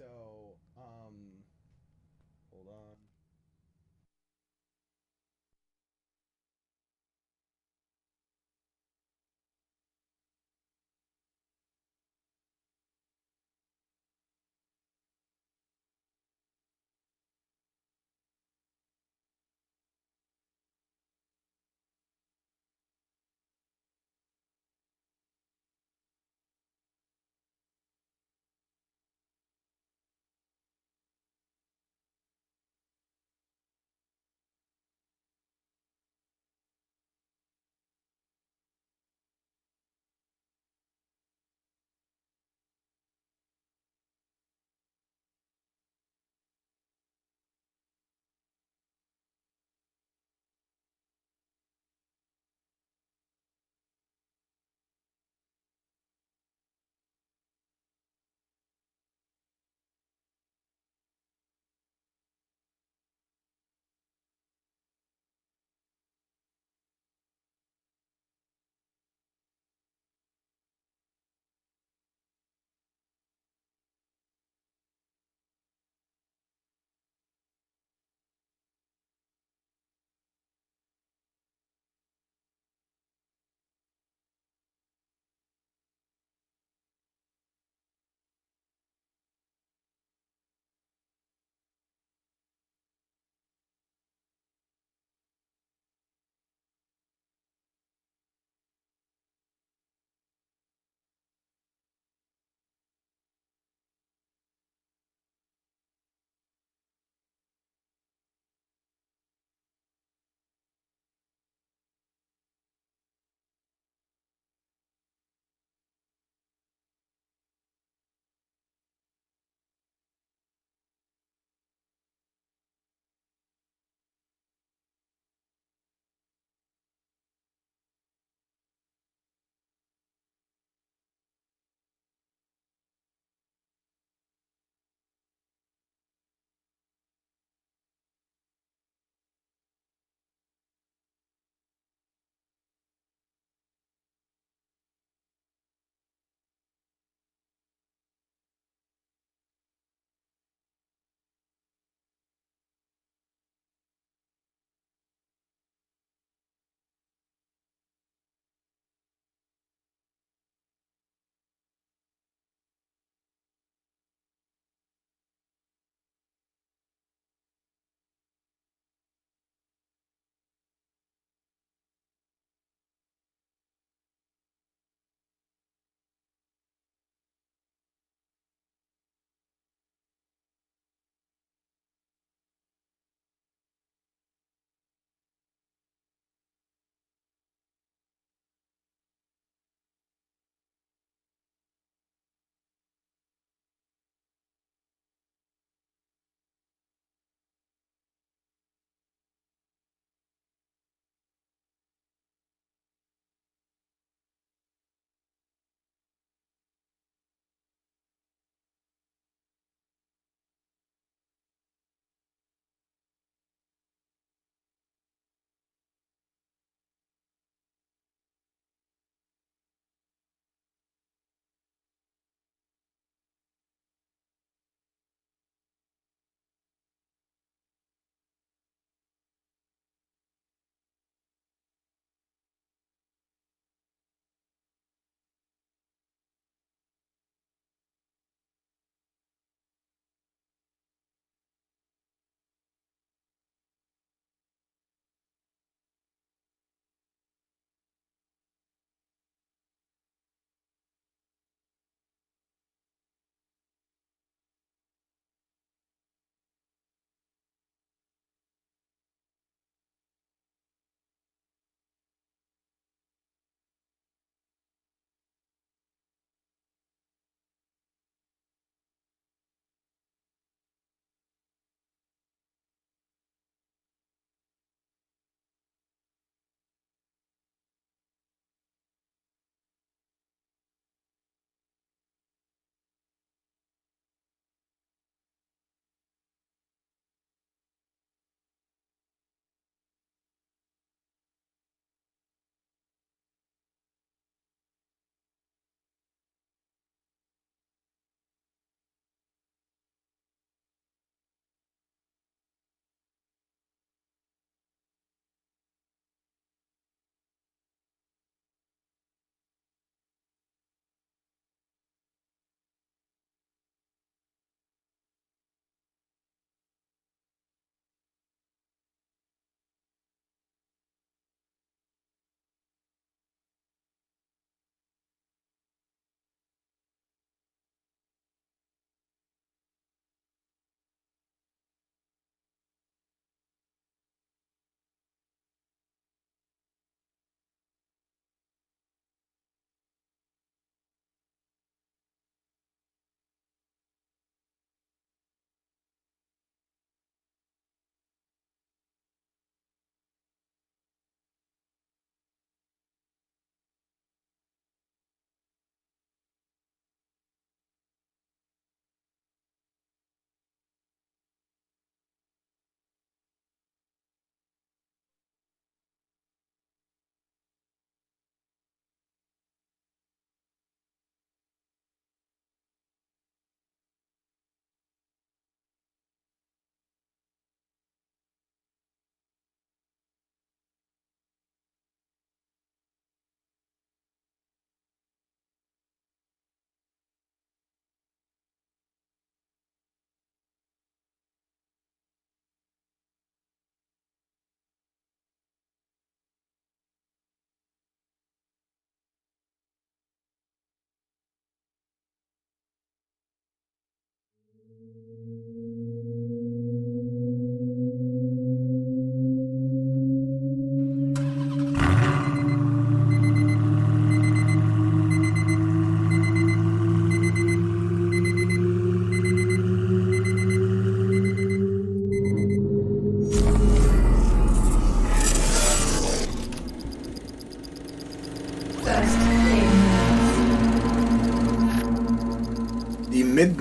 So, hold on.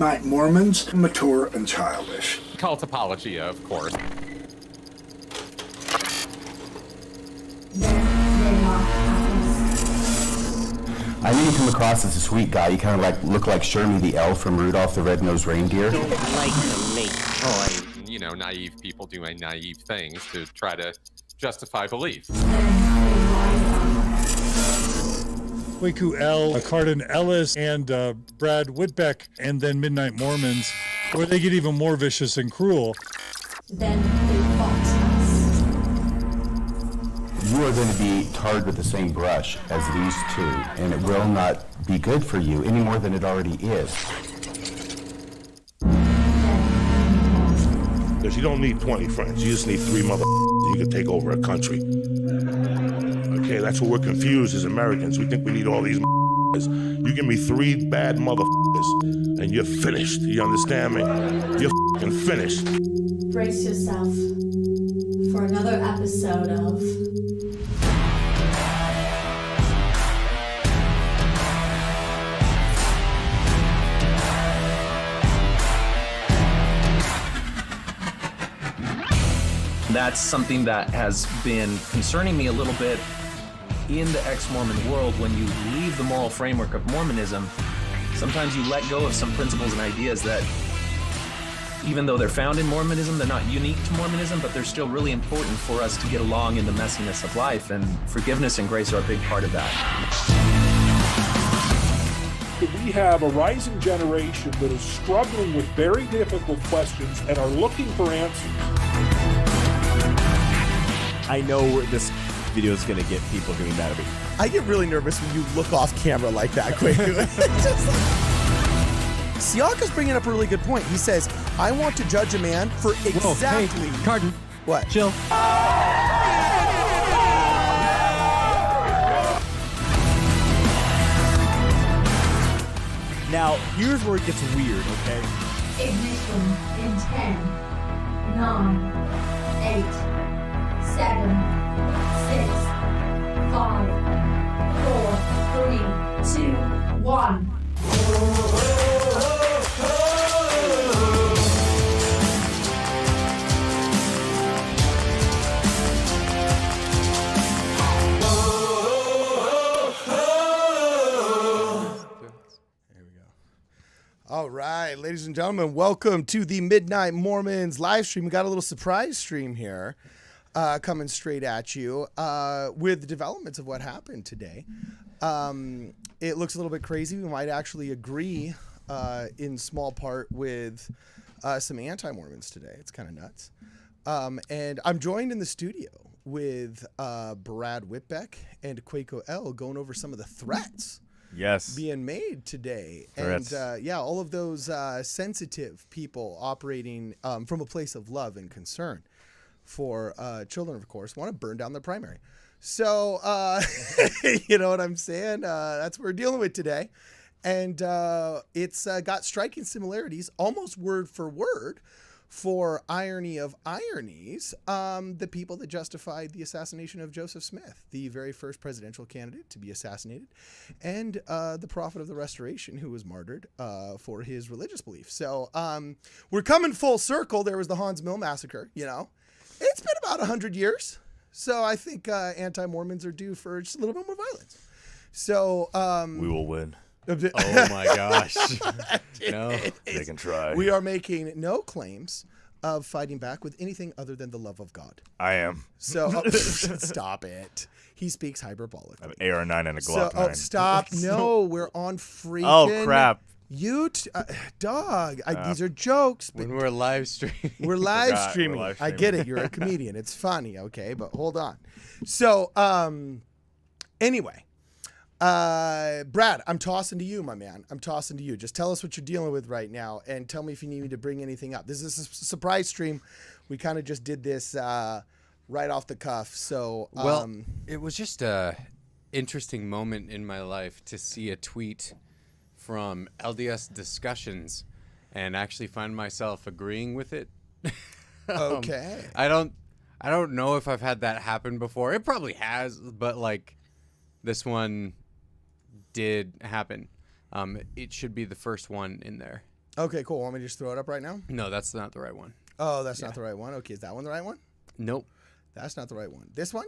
Midnight Mormons, mature and childish. Cult apologia, of course. I knew you come across as a sweet guy. You kind of like look like Shermie the elf from Rudolph the Red-Nosed Reindeer. Don't like to make toys. You know, naive people doing naive things to try to justify belief. Kwaku L, Cardon Ellis, and Brad Whitbeck, and then Midnight Mormons, where they get even more vicious and cruel. Then they fought us. You are going to be tarred with the same brush as these two, and it will not be good for you any more than it already is. Because you don't need 20 friends. You just need 3 motherfuckers. You can take over a country. Okay, that's what we're confused as Americans. We think we need all these motherfuckers. You give me 3 bad motherfuckers, and you're finished. You understand me? You're fucking finished. Brace yourself for another episode of That's something that has been concerning me a little bit in the ex-Mormon world. When you leave the moral framework of Mormonism, sometimes you let go of some principles and ideas that, even though they're found in Mormonism, they're not unique to Mormonism, but they're still really important for us to get along in the messiness of life, and forgiveness and grace are a big part of that. We have a rising generation that is struggling with very difficult questions and are looking for answers. I know this video is going to get people getting mad at me. I get really nervous when you look off camera like that, Kwaku. Siaka's bringing up a really good point. He says, I want to judge a man for exactly... Whoa, hey, Cardon. What? Chill. Now, here's where it gets weird, okay? ignition in 10, 9, 8, 7, 6, 5, 4, 3, 2, 1. All right, ladies and gentlemen, welcome to the Midnight Mormons live stream. We got a little surprise stream here coming straight at you with the developments of what happened today. It looks a little bit crazy. We might actually agree in small part with some anti-Mormons today. It's kind of nuts. And I'm joined in the studio with Brad Whitbeck and Kwaku L going over some of the threats being made today. Threats. And yeah, all of those sensitive people operating from a place of love and concern for children, of course, want to burn down their primary. So, you know what I'm saying? That's what we're dealing with today. And it's got striking similarities, almost word for word, for irony of ironies, the people that justified the assassination of Joseph Smith, the very first presidential candidate to be assassinated, and the prophet of the Restoration who was martyred for his religious beliefs. So we're coming full circle. There was the Hans Mill massacre, you know. It's been about 100 years. So I think anti-Mormons are due for just a little bit more violence. So we will win. Oh my gosh. No, they can try. We are making no claims of fighting back with anything other than the love of God. I am. So stop it. He speaks hyperbolically. I have an AR-9 and a Glock 9. Oh, stop. No, we're on freaking Oh, crap. Dog. These are jokes. When we're live streaming. We're live streaming. I get it. You're a comedian. It's funny, okay? But hold on. So, anyway. Brad, I'm tossing to you, my man. I'm tossing to you. Just tell us what you're dealing with right now and tell me if you need me to bring anything up. This is a surprise stream. We kind of just did this right off the cuff. So, well, it was just a interesting moment in my life to see a tweet from LDS Discussions and actually find myself agreeing with it. Okay. I don't know if I've had that happen before. It probably has, but like this one did happen. It should be the first one in there. Okay, cool. Want me to just throw it up right now? No, that's not the right one. Oh, that's not the right one. Okay, is that one the right one? Nope. That's not the right one. This one?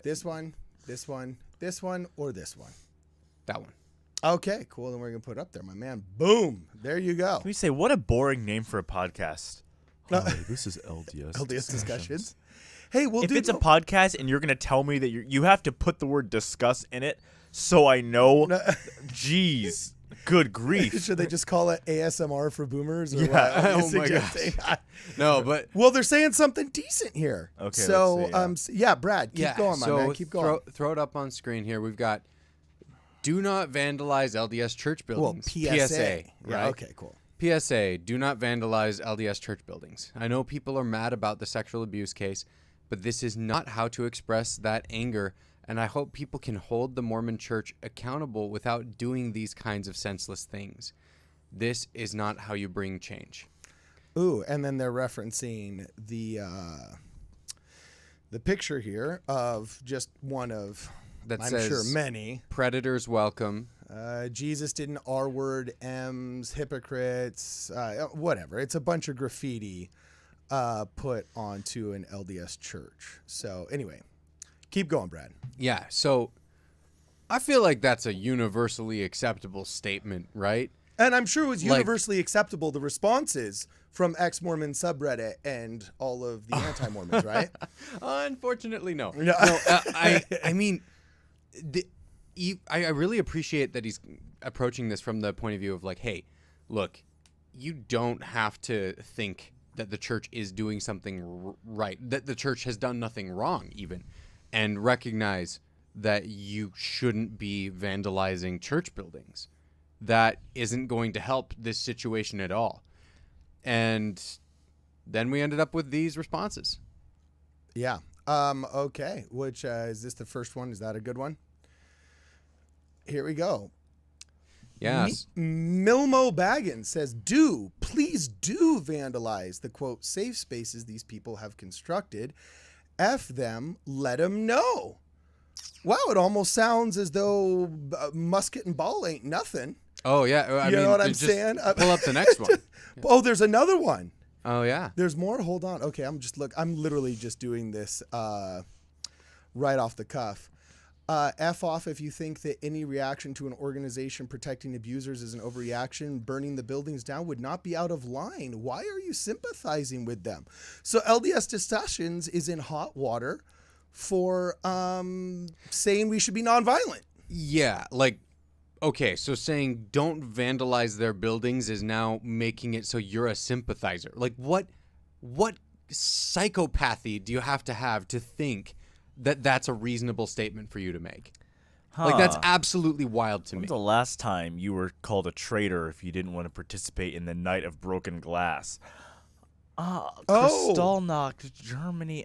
This one, this one, this one, or this one? That one. Okay, cool. Then we're going to put it up there, my man. Boom. There you go. Can we say, what a boring name for a podcast? Hi, this is LDS. LDS Discussions. Hey, well, if it's a podcast and you're going to tell me that you have to put the word discuss in it so I know, jeez, good grief. Should they just call it ASMR for boomers? Or Yeah. what? Oh my gosh. No, but well, they're saying something decent here. Okay. So, let's see, yeah, Brad, keep going, my man. Keep going. Throw it up on screen here. We've got do not vandalize LDS church buildings. Well, PSA. Right? Yeah, okay, cool. PSA, do not vandalize LDS church buildings. I know people are mad about the sexual abuse case, but this is not how to express that anger, and I hope people can hold the Mormon church accountable without doing these kinds of senseless things. This is not how you bring change. Ooh, and then they're referencing the picture here of just one of, That I'm says, sure, many. Predators welcome. Jesus didn't R-word M's, hypocrites, whatever. It's a bunch of graffiti put onto an LDS church. So anyway, keep going, Brad. Yeah, so I feel like that's a universally acceptable statement, right? And I'm sure it was universally acceptable, the responses from ex-Mormon subreddit and all of the anti-Mormons, right? Unfortunately, no. No. I mean, I really appreciate that he's approaching this from the point of view of like, hey, look, you don't have to think that the church is doing something right, that the church has done nothing wrong even, and recognize that you shouldn't be vandalizing church buildings. That isn't going to help this situation at all. And then we ended up with these responses. Yeah. Okay. Which is this the first one? Is that a good one? Here we go. Yes. Milmo Baggins says, please do vandalize the quote safe spaces these people have constructed. F them, let them know. Wow, it almost sounds as though musket and ball ain't nothing. Oh, yeah. I mean, know what I'm just saying? Pull up the next one. Oh, there's another one. Oh, yeah. There's more. Hold on. Okay, I'm literally just doing this right off the cuff. F off if you think that any reaction to an organization protecting abusers is an overreaction. Burning the buildings down would not be out of line. Why are you sympathizing with them? So LDS Discussions is in hot water for saying we should be nonviolent. Yeah, like, okay, so saying don't vandalize their buildings is now making it so you're a sympathizer. Like, what psychopathy do you have to think that that's a reasonable statement for you to make? Like, that's absolutely wild to me. When's the last time you were called a traitor if you didn't want to participate in the Night of Broken Glass? Kristallnacht, Germany.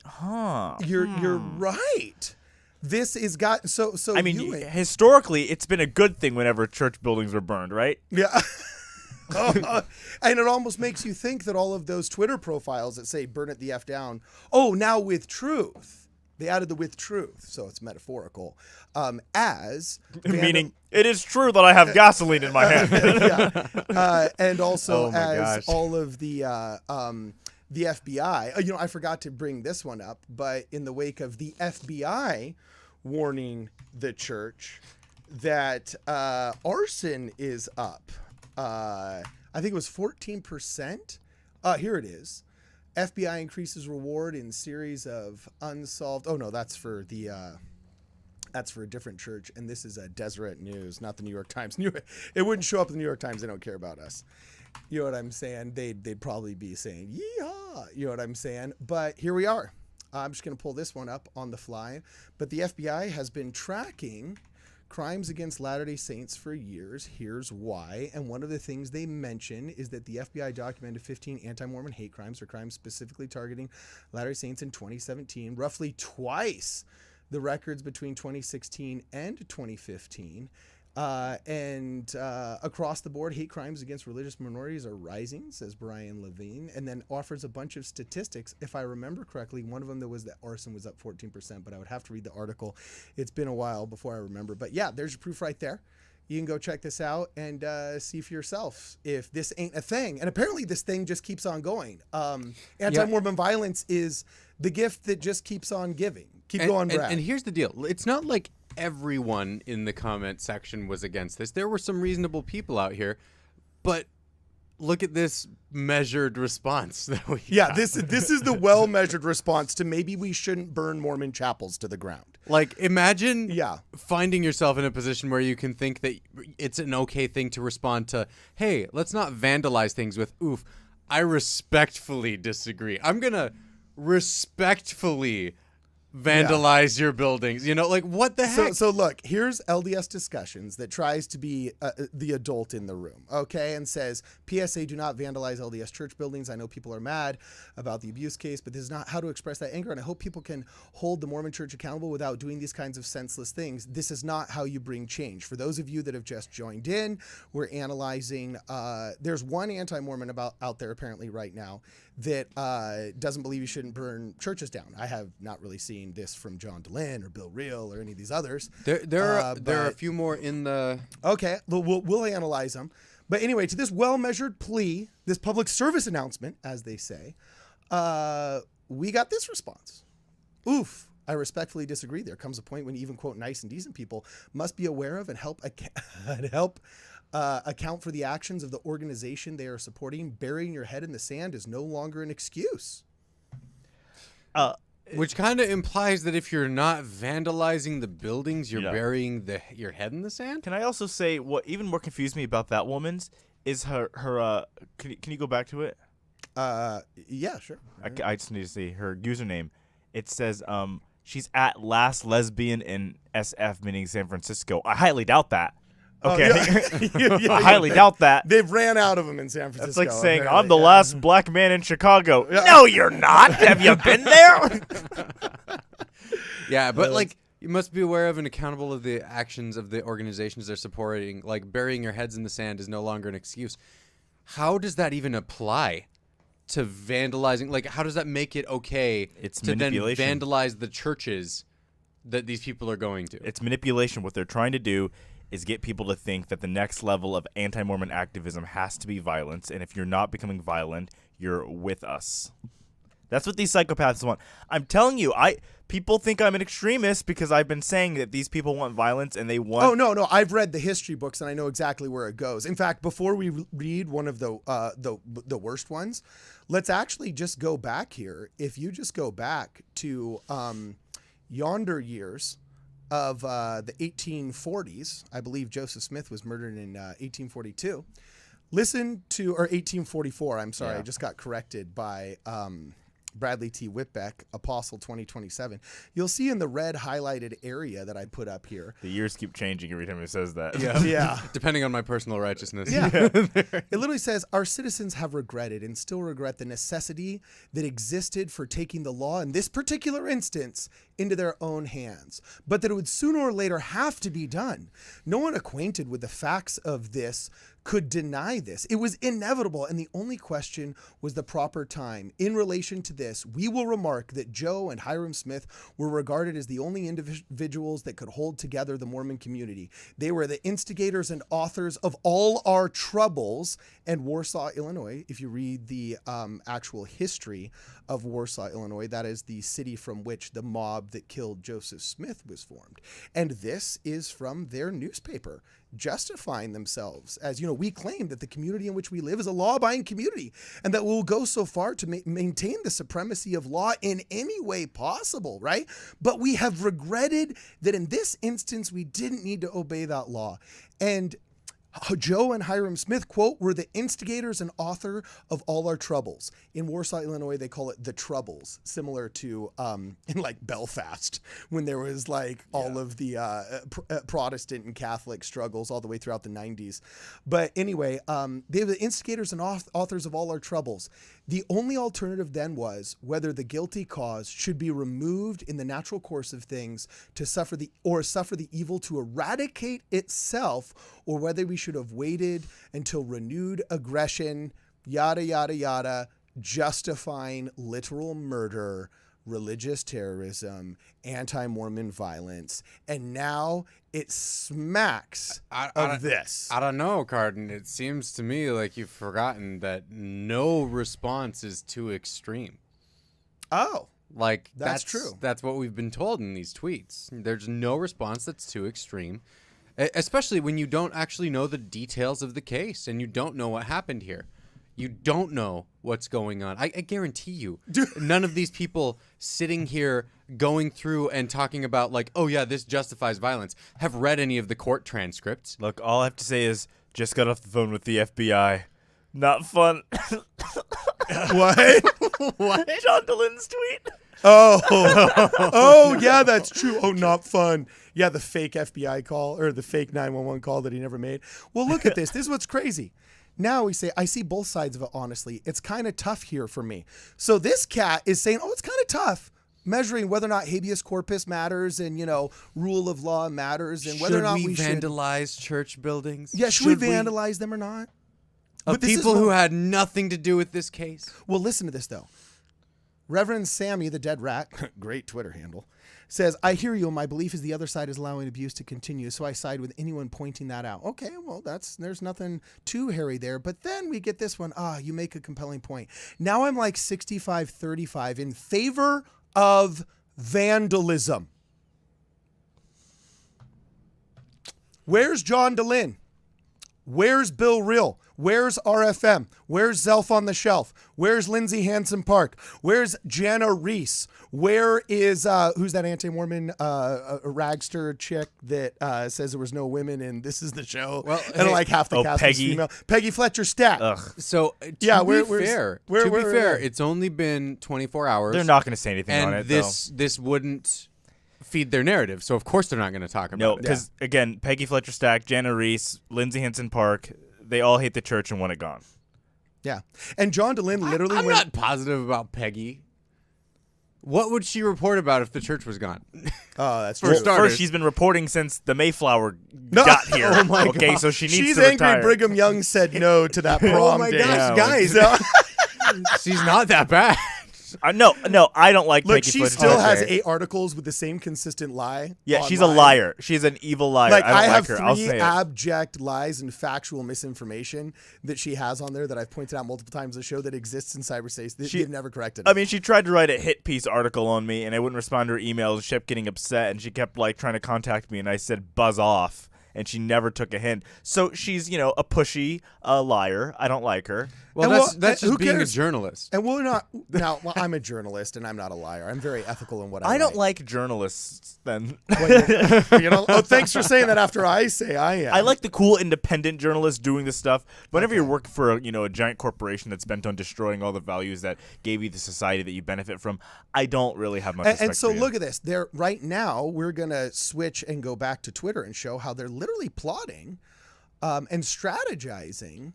You're right. This is got so. I mean, historically, it's been a good thing whenever church buildings were burned, right? Yeah. And it almost makes you think that all of those Twitter profiles that say "burn it the F down." Oh, now with truth. They added the with truth, so it's metaphorical. Meaning, it is true that I have gasoline in my hand. And also gosh. all of the FBI. I forgot to bring this one up, but in the wake of the FBI warning the church that arson is up. I think it was 14%. Here it is. FBI increases reward in series of unsolved. Oh no, that's for the. That's for a different church, and this is a Deseret News, not the New York Times. It wouldn't show up in the New York Times. They don't care about us. You know what I'm saying? They'd probably be saying yeehaw. You know what I'm saying? But here we are. I'm just gonna pull this one up on the fly. But the FBI has been tracking crimes against Latter-day Saints for years. Here's why. And one of the things they mention is that the FBI documented 15 anti-Mormon hate crimes or crimes specifically targeting Latter-day Saints in 2017, roughly twice the records between 2016 and 2015. And across the board, hate crimes against religious minorities are rising, says Brian Levine, and then offers a bunch of statistics. If I remember correctly, one of them was that arson was up 14%, but I would have to read the article. It's been a while before I remember. But yeah, there's your proof right there. you can go check this out and see for yourself if this ain't a thing. And apparently this thing just keeps on going. Anti-Mormon violence is the gift that just keeps on giving. Keep going, Brad. And here's the deal. It's not like everyone in the comment section was against this. There were some reasonable people out here, but look at this measured response that we got. This is the well-measured response to maybe we shouldn't burn Mormon chapels to the ground. Like, imagine finding yourself in a position where you can think that it's an okay thing to respond to, hey, let's not vandalize things with, oof, I respectfully disagree. I'm going to respectfully vandalize your buildings. You know, like, what the heck? So look, here's LDS Discussions that tries to be the adult in the room, okay, and says, PSA, do not vandalize LDS church buildings. I know people are mad about the abuse case, but this is not how to express that anger, and I hope people can hold the Mormon church accountable without doing these kinds of senseless things. This is not how you bring change. For those of you that have just joined in, we're analyzing, there's one anti-Mormon out there apparently right now that doesn't believe you shouldn't burn churches down. I have not really seen this from John DeLynn or Bill Reel or any of these others. There are a few more in the... Okay, we'll analyze them. But anyway, to this well-measured plea, this public service announcement, as they say, we got this response. Oof, I respectfully disagree. There comes a point when even, quote, nice and decent people must be aware of and help account for the actions of the organization they are supporting. Burying your head in the sand is no longer an excuse. Which kind of implies that if you're not vandalizing the buildings, you're burying your head in the sand? Can I also say what even more confused me about that woman's is her can you go back to it? Yeah, sure. I just need to see her username. It says she's at last lesbian in SF, meaning San Francisco. I highly doubt that. Okay. I highly doubt that. They've ran out of them in San Francisco. It's like saying, I'm the last black man in Chicago. Yeah. No, you're not. Have you been there? Yeah, but like, you must be aware of and accountable of the actions of the organizations they're supporting. Like, burying your heads in the sand is no longer an excuse. How does that even apply to vandalizing? Like, how does that make it okay to then vandalize the churches that these people are going to? It's manipulation. What they're trying to do is get people to think that the next level of anti-Mormon activism has to be violence, and if you're not becoming violent, you're with us. That's what these psychopaths want. I'm telling you, people think I'm an extremist because I've been saying that these people want violence and they want... Oh, no, I've read the history books and I know exactly where it goes. In fact, before we read one of the worst ones, let's actually just go back here. If you just go back to yonder years of the 1840s, I believe Joseph Smith was murdered in 1842. Listen to, or 1844, I'm sorry, I just got corrected by Bradley T. Whitbeck, Apostle 2027. You'll see in the red highlighted area that I put up here. The years keep changing every time it says that. Yeah. Depending on my personal righteousness. Yeah. It literally says, our citizens have regretted and still regret the necessity that existed for taking the law in this particular instance into their own hands, but that it would sooner or later have to be done. No one acquainted with the facts of this could deny this. It was inevitable, and the only question was the proper time. In relation to this, we will remark that Joe and Hiram Smith were regarded as the only individuals that could hold together the Mormon community. They were the instigators and authors of all our troubles, and Warsaw, Illinois, if you read the actual history of Warsaw, Illinois, that is the city from which the mob that killed Joseph Smith was formed. And this is from their newspaper, justifying themselves as, we claim that the community in which we live is a law-abiding community and that we'll go so far to maintain the supremacy of law in any way possible, right? But we have regretted that in this instance, we didn't need to obey that law. And Joe and Hiram Smith, quote, were the instigators and author of all our troubles. In Warsaw, Illinois, they call it the Troubles, similar to in like Belfast, when there was like all of the Protestant and Catholic struggles all the way throughout the 90s. But anyway, they were the instigators and authors of all our troubles. The only alternative then was whether the guilty cause should be removed in the natural course of things to suffer the evil to eradicate itself, or whether we should have waited until renewed aggression, yada, yada, yada, justifying literal murder religious terrorism, anti-Mormon violence, and now it smacks of this. I don't know, Cardon. It seems to me like you've forgotten that no response is too extreme. Oh. Like, that's true. That's what we've been told in these tweets. There's no response that's too extreme, especially when you don't actually know the details of the case and you don't know what happened here. You don't know what's going on. I guarantee you, none of these people sitting here going through and talking about like, oh yeah, this justifies violence, have read any of the court transcripts. Look, all I have to say is just got off the phone with the FBI. Not fun. What? What? John Delin's tweet. Oh, yeah, that's true. Oh, not fun. Yeah, the fake FBI call or the fake 911 call that he never made. Well, look at this. This is what's crazy. Now we say, I see both sides of it, honestly. It's kind of tough here for me. So this cat is saying, oh, it's kind of tough measuring whether or not habeas corpus matters and, you know, rule of law matters and whether or not we should vandalize church buildings. Yeah, should we vandalize them or not? Of people who had nothing to do with this case. Well, listen to this, though. Reverend Sammy, the dead rat, great Twitter handle, says, I hear you, and my belief is the other side is allowing abuse to continue, so I side with anyone pointing that out. Okay, well, there's nothing too hairy there. But then we get this one. You make a compelling point. Now I'm like 65-35 in favor of vandalism. Where's John DeLynn? Where's Bill Reel? Where's RFM? Where's Zelf on the Shelf? Where's Lindsay Hansen Park? Where's Jana Reese? Where is, who's that anti-Mormon ragster chick that says there was no women and this is the show? Well, and like half the cast is female. Peggy Fletcher Stack. So to be fair, it's only been 24 hours. They're not going to say anything on it, this wouldn't feed their narrative, so of course they're not going to talk about it. No, because again, Peggy Fletcher Stack, Jana Reese, Lindsay Hansen Park, they all hate the church and want it gone. Yeah, and John DeLynn literally I'm not positive about Peggy. What would she report about if the church was gone? Oh, that's true. First, she's been reporting since the Mayflower got here. Oh my okay, God. so she needs She's to angry retire. Brigham Young said no to that prom Oh my day. gosh, guys. She's not that bad. No, I don't like Look, Peggy she Fletcher. still has 8 articles with the same consistent lie. Yeah, online. She's a liar. She's an evil liar. Like, I don't have like her. I'll 3 say it. abject lies and factual misinformation that she has on there that I've pointed out multiple times on the show that exists in cyberspace that they've never corrected. I mean, she tried to write a hit piece article on me, and I wouldn't respond to her emails. She kept getting upset, and she kept like trying to contact me, and I said buzz off, and she never took a hint. So she's, you know, a pushy liar. I don't like her. Well, that's just being a journalist. And we're not now. Well, I'm a journalist, and I'm not a liar. I'm very ethical in what I I don't write. like journalists. Then you know. Oh, thanks for saying that. After I say I am, I like the cool independent journalists doing this stuff. But whenever you're working for a giant corporation that's bent on destroying all the values that gave you the society that you benefit from, I don't really have much. And so for you. look at this. They're right now. We're gonna switch and go back to Twitter and show how they're literally plotting and strategizing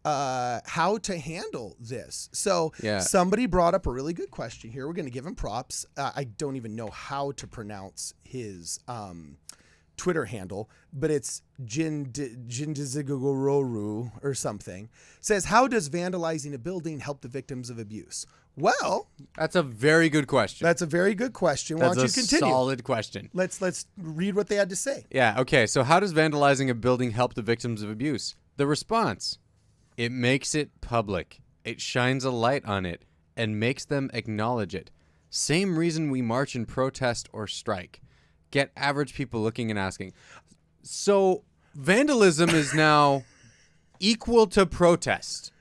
how to handle this. So somebody brought up a really good question here. We're going to give him props. I don't even know how to pronounce his Twitter handle, but it's Jindizigororu or something. Says, how does vandalizing a building help the victims of abuse? Well, that's a very good question. That's a very good question. Why don't you continue? Solid question. Let's read what they had to say. Yeah, okay. So how does vandalizing a building help the victims of abuse? The response: it makes it public. It shines a light on it and makes them acknowledge it. Same reason we march and protest or strike. Get average people looking and asking. So vandalism is now equal to protest.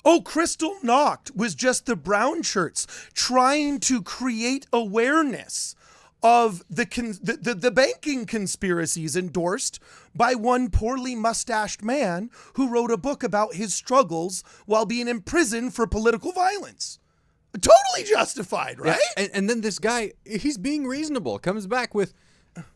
Oh, Crystal Knocked was just the brown shirts trying to create awareness of the banking conspiracies endorsed by one poorly mustached man who wrote a book about his struggles while being in prison for political violence. Totally justified, right? Yeah, and then this guy, he's being reasonable, comes back with,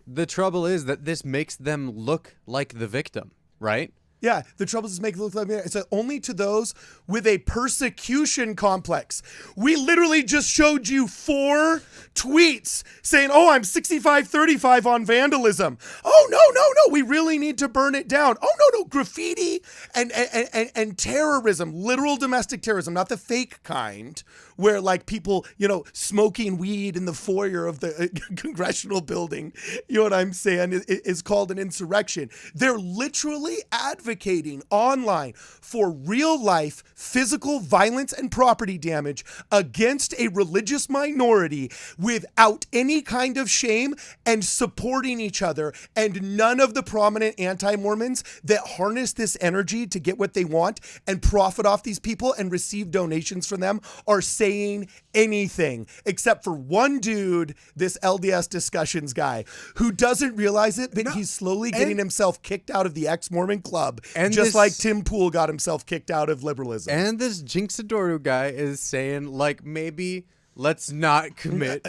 the trouble is that this makes them look like the victim, right? Yeah, the trouble is make it look like it's only to those with a persecution complex. We literally just showed you 4 tweets saying, "Oh, I'm 65-35 on vandalism." Oh no, we really need to burn it down. Oh no, graffiti and terrorism, literal domestic terrorism, not the fake kind where like people, smoking weed in the foyer of the congressional building. You know what I'm saying? Is called an insurrection. They're literally advocating online for real life physical violence and property damage against a religious minority without any kind of shame and supporting each other. And none of the prominent anti-Mormons that harness this energy to get what they want and profit off these people and receive donations from them are saying anything, except for one dude, this LDS discussions guy, who doesn't realize it, but he's slowly getting himself kicked out of the ex-Mormon club, and just like Tim Pool got himself kicked out of liberalism. And this Jinxadoru guy is saying, like, maybe let's not commit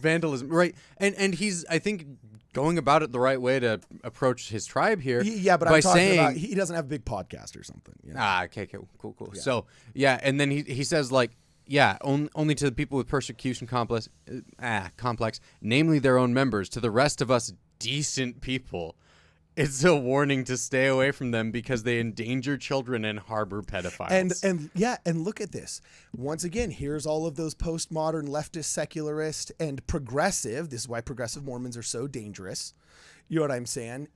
vandalism, right? And he's, I think, going about it the right way to approach his tribe here. Yeah, but I'm talking about he doesn't have a big podcast or something. Okay, cool. Yeah. So, yeah, and then he says, like, yeah, only to the people with persecution complex, namely their own members. To the rest of us decent people, it's a warning to stay away from them because they endanger children and harbor pedophiles. And look at this. Once again, here's all of those postmodern leftist, secularist, and progressive. This is why progressive Mormons are so dangerous. You know what I'm saying?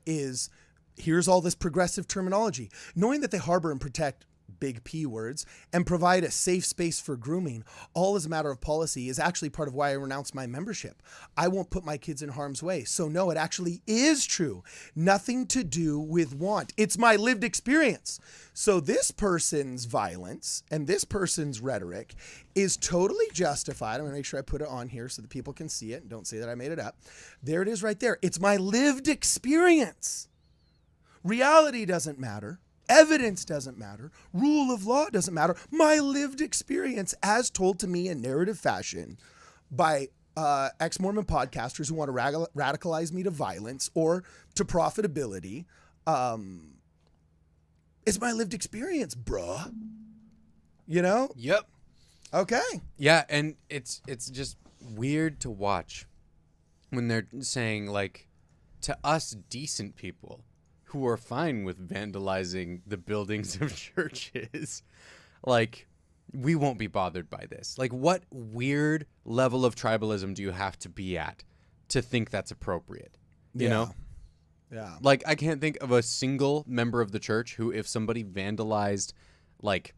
Here's all this progressive terminology. Knowing that they harbor and protect big P words and provide a safe space for grooming, all as a matter of policy, is actually part of why I renounced my membership. I won't put my kids in harm's way. So no, it actually is true. Nothing to do with want. It's my lived experience. So this person's violence and this person's rhetoric is totally justified. I'm going to make sure I put it on here so that people can see it and don't say that I made it up. There it is right there. It's my lived experience. Reality doesn't matter. Evidence doesn't matter. Rule of law doesn't matter. My lived experience, as told to me in narrative fashion by ex-Mormon podcasters who want to radicalize me to violence or to profitability, is my lived experience, bruh. You know? Yep. Okay. Yeah, and it's just weird to watch when they're saying, like, to us decent people who are fine with vandalizing the buildings of churches, like, we won't be bothered by this. Like, what weird level of tribalism do you have to be at to think that's appropriate? You know? Yeah. Like, I can't think of a single member of the church who, if somebody vandalized, like,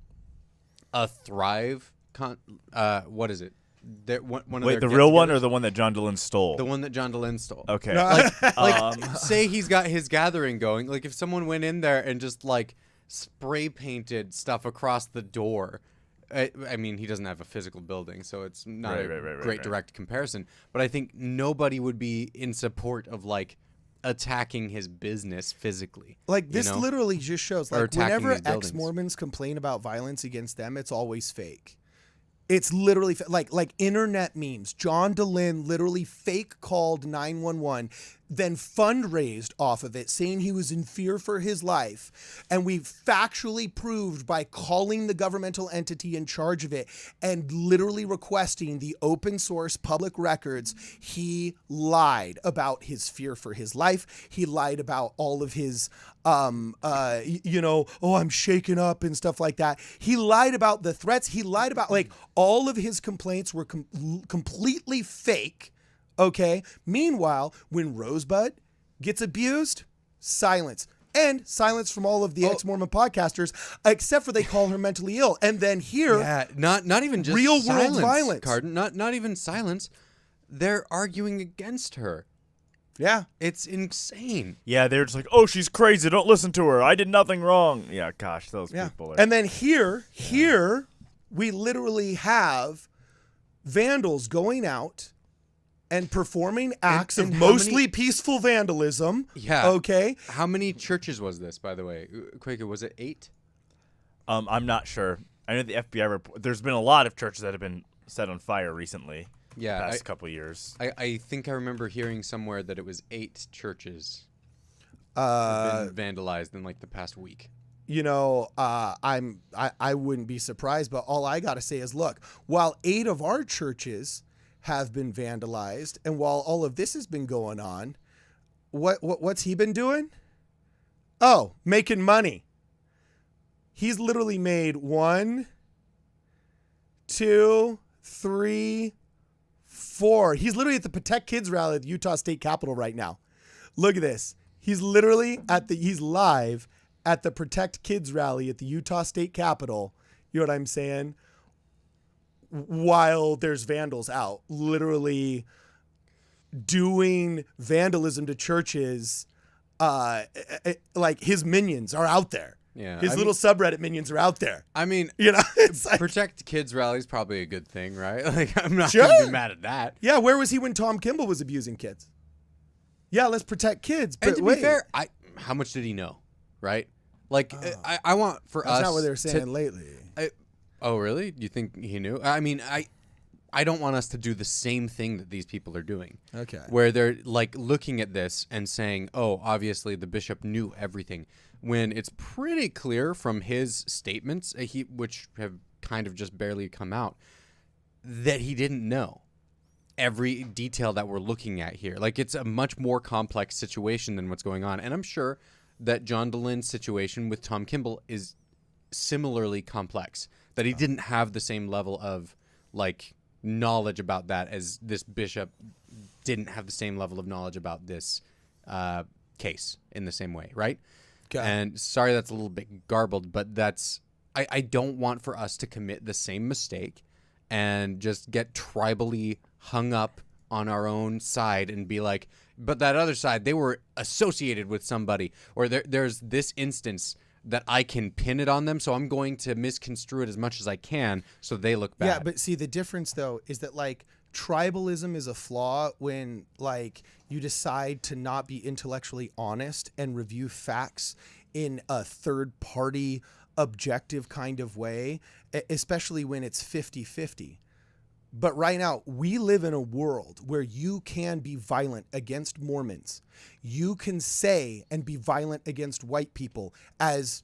a Thrive, what is it? Wait, the real one or the one that John Dehlin stole? The one that John Dehlin stole. Okay. Say he's got his gathering going. Like, if someone went in there and just, like, spray painted stuff across the door. I mean, he doesn't have a physical building, so it's not a great direct comparison. But I think nobody would be in support of, like, attacking his business physically. Like, this literally just shows, like, whenever ex-Mormons buildings. complain about violence against them, it's always fake. It's literally like internet memes. John Dehlin literally fake called 911, then fundraised off of it, saying he was in fear for his life. And we factually proved by calling the governmental entity in charge of it and literally requesting the open source public records. He lied about his fear for his life. He lied about all of his I'm shaken up and stuff like that. He lied about the threats. He lied about, like, all of his complaints were completely fake. Okay. Meanwhile, when Rosebud gets abused, silence. And silence from all of the ex-Mormon podcasters, except for they call her mentally ill. And then here, not even just real silence, world violence. Cardon, not even silence. They're arguing against her. Yeah. It's insane. Yeah, they're just like, oh, she's crazy. Don't listen to her. I did nothing wrong. Yeah, gosh, those people are. And then here, we literally have vandals going out and performing acts of mostly peaceful vandalism. Yeah. Okay. How many churches was this, by the way? Kwaku, was it 8? I'm not sure. I know the FBI report. There's been a lot of churches that have been set on fire recently. Yeah, past couple years. I think I remember hearing somewhere that it was 8 churches. have been vandalized in like the past week. You know, I wouldn't be surprised, but all I got to say is, look, while 8 of our churches have been vandalized, and while all of this has been going on, what's he been doing? Oh, making money. He's literally made 1, 2, 3, 4. He's literally at the Protect Kids rally at the Utah State Capitol right now. Look at this. He's literally he's live at the Protect Kids rally at the Utah State Capitol. You know what I'm saying? While there's vandals out, literally doing vandalism to churches. Like his minions are out there. Yeah, his little subreddit minions are out there. I mean, you know, it's like, Protect Kids rally is probably a good thing, right? Like, I'm not gonna be mad at that. Yeah, where was he when Tom Kimball was abusing kids? Yeah, let's protect kids. But And to be fair, how much did he know, right? Like, I want for us. That's not what they're saying lately. Oh, really? You think he knew? I mean, I don't want us to do the same thing that these people are doing. Okay. Where they're like looking at this and saying, "Oh, obviously the bishop knew everything," when it's pretty clear from his statements, which have kind of just barely come out, that he didn't know every detail that we're looking at here. Like, it's a much more complex situation than what's going on, and I'm sure that John Delin's situation with Tom Kimball is similarly complex. That he didn't have the same level of like knowledge about that as this bishop didn't have the same level of knowledge about this case in the same way, right? Okay. And sorry that's a little bit garbled, but that's I don't want for us to commit the same mistake and just get tribally hung up on our own side and be like, but that other side, they were associated with somebody, or there's this instance that I can pin it on them, so I'm going to misconstrue it as much as I can so they look bad. Yeah, but see, the difference, though, is that, like, tribalism is a flaw when, like, you decide to not be intellectually honest and review facts in a third-party, objective kind of way, especially when it's 50-50. But right now, we live in a world where you can be violent against Mormons. You can say and be violent against white people as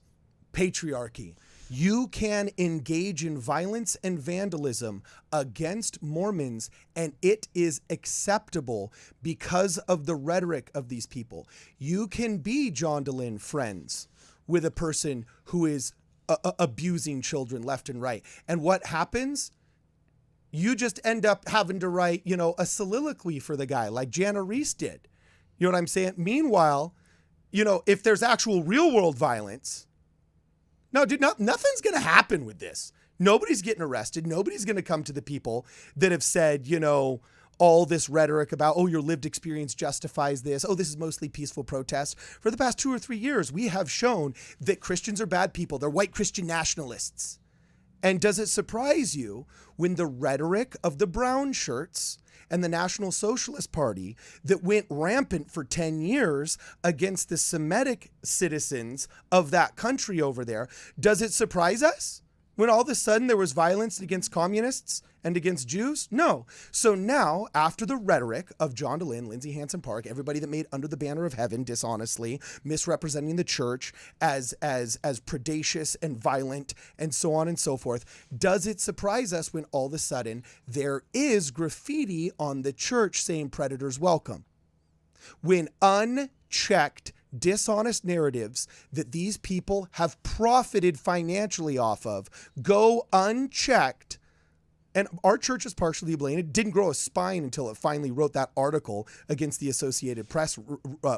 patriarchy. You can engage in violence and vandalism against Mormons, and it is acceptable because of the rhetoric of these people. You can be John Delin friends with a person who is abusing children left and right. And what happens? You just end up having to write, you know, a soliloquy for the guy like Jana Reese did. You know what I'm saying? Meanwhile, you know, if there's actual real world violence, no, dude, nothing's going to happen with this. Nobody's getting arrested. Nobody's going to come to the people that have said, you know, all this rhetoric about, oh, your lived experience justifies this. Oh, this is mostly peaceful protest. For the past 2 or 3 years, we have shown that Christians are bad people. They're white Christian nationalists. And does it surprise you when the rhetoric of the brown shirts and the National Socialist Party that went rampant for 10 years against the Semitic citizens of that country over there, does it surprise us when all of a sudden there was violence against communists and against Jews? No. So now, after the rhetoric of John Delin, Lindsay Hansen Park, everybody that made Under the Banner of Heaven dishonestly, misrepresenting the church as predacious and violent and so on and so forth, does it surprise us when all of a sudden there is graffiti on the church saying predators welcome? When unchecked, dishonest narratives that these people have profited financially off of go unchecked, and our church is partially to blame. It didn't grow a spine until it finally wrote that article against the Associated Press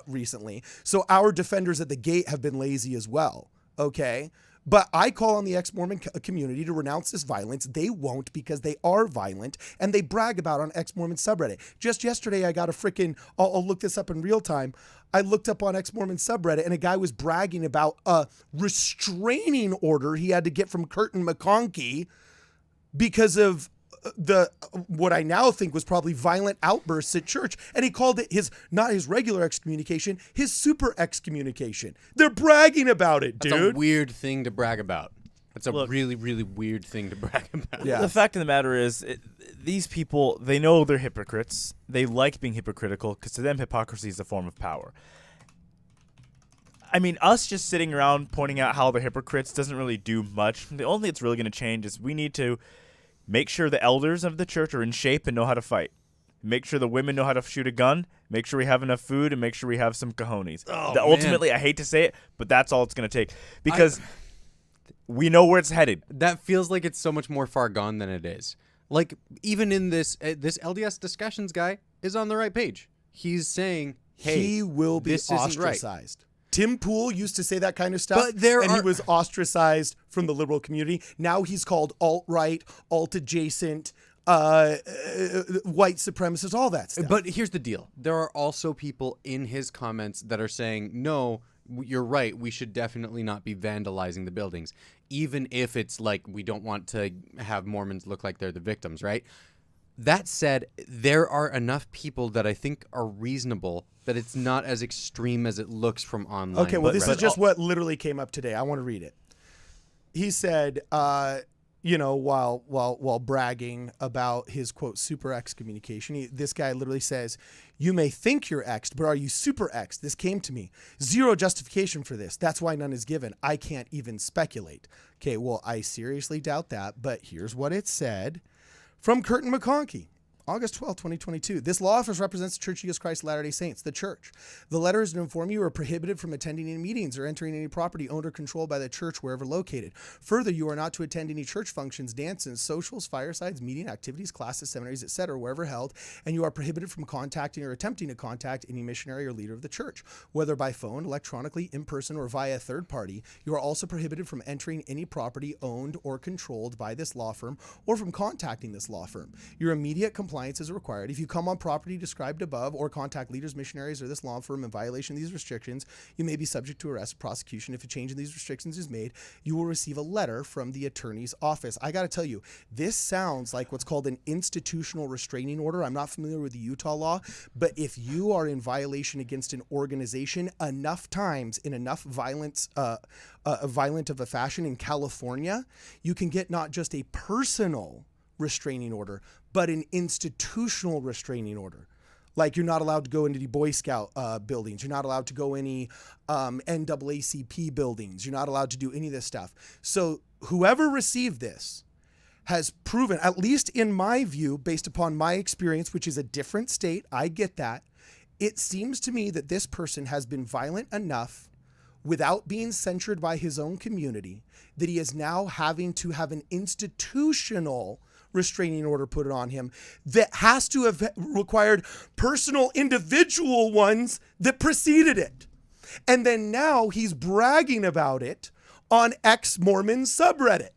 recently. So our defenders at the gate have been lazy as well, okay? But I call on the ex-Mormon community to renounce this violence. They won't, because they are violent, and they brag about it on ex-Mormon subreddit. Just yesterday, I got a freaking, I'll look this up in real time. I looked up on ex-Mormon subreddit, and a guy was bragging about a restraining order he had to get from Curtin McConkie because of what I now think was probably violent outbursts at church. And he called it not his regular excommunication, his super excommunication. They're bragging about it, dude. That's a weird thing to brag about. That's a really, really weird thing to brag about. Yeah. The fact of the matter is, these people, they know they're hypocrites. They like being hypocritical because to them, hypocrisy is a form of power. I mean, us just sitting around pointing out how they're hypocrites doesn't really do much. The only thing that's really going to change is we need to make sure the elders of the church are in shape and know how to fight. Make sure the women know how to shoot a gun. Make sure we have enough food, and make sure we have some cojones. Ultimately, I hate to say it, but that's all it's going to take because we know where it's headed. That feels like it's so much more far gone than it is. Like, even in this LDS discussions guy is on the right page. He's saying, hey, he will be ostracized. Right. Tim Pool used to say that kind of stuff, and he was ostracized from the liberal community. Now he's called alt-right, alt-adjacent, white supremacist, all that stuff. But here's the deal. There are also people in his comments that are saying, no, you're right, we should definitely not be vandalizing the buildings, even if it's like we don't want to have Mormons look like they're the victims, right? That said, there are enough people that I think are reasonable that it's not as extreme as it looks from online. Okay, well, this is just what literally came up today. I want to read it. He said, while bragging about his, quote, super excommunication, this guy literally says, you may think you're X'd, but are you super X'd? This came to me. Zero justification for this. That's why none is given. I can't even speculate. Okay, well, I seriously doubt that, but here's what it said from Curtin McConkie. August 12, 2022. This law office represents the Church of Jesus Christ of Latter-day Saints, the church. The letter is to inform you are prohibited from attending any meetings or entering any property owned or controlled by the church wherever located. Further, you are not to attend any church functions, dances, socials, firesides, meeting activities, classes, seminaries, etc., wherever held, and you are prohibited from contacting or attempting to contact any missionary or leader of the church, whether by phone, electronically, in person, or via a third party. You are also prohibited from entering any property owned or controlled by this law firm or from contacting this law firm. Your immediate compliance is required. If you come on property described above or contact leaders, missionaries, or this law firm in violation of these restrictions, you may be subject to arrest, prosecution. If a change in these restrictions is made, you will receive a letter from the attorney's office. I got to tell you, this sounds like what's called an institutional restraining order. I'm not familiar with the Utah law, but if you are in violation against an organization enough times in enough violent of a fashion in California, you can get not just a personal restraining order, but an institutional restraining order. Like, you're not allowed to go into the Boy Scout buildings. You're not allowed to go any NAACP buildings. You're not allowed to do any of this stuff. So whoever received this has proven, at least in my view, based upon my experience, which is a different state, I get that. It seems to me that this person has been violent enough without being censured by his own community that he is now having to have an institutional restraining order put on him that has to have required personal individual ones that preceded it. And then now he's bragging about it on ex-Mormon subreddit.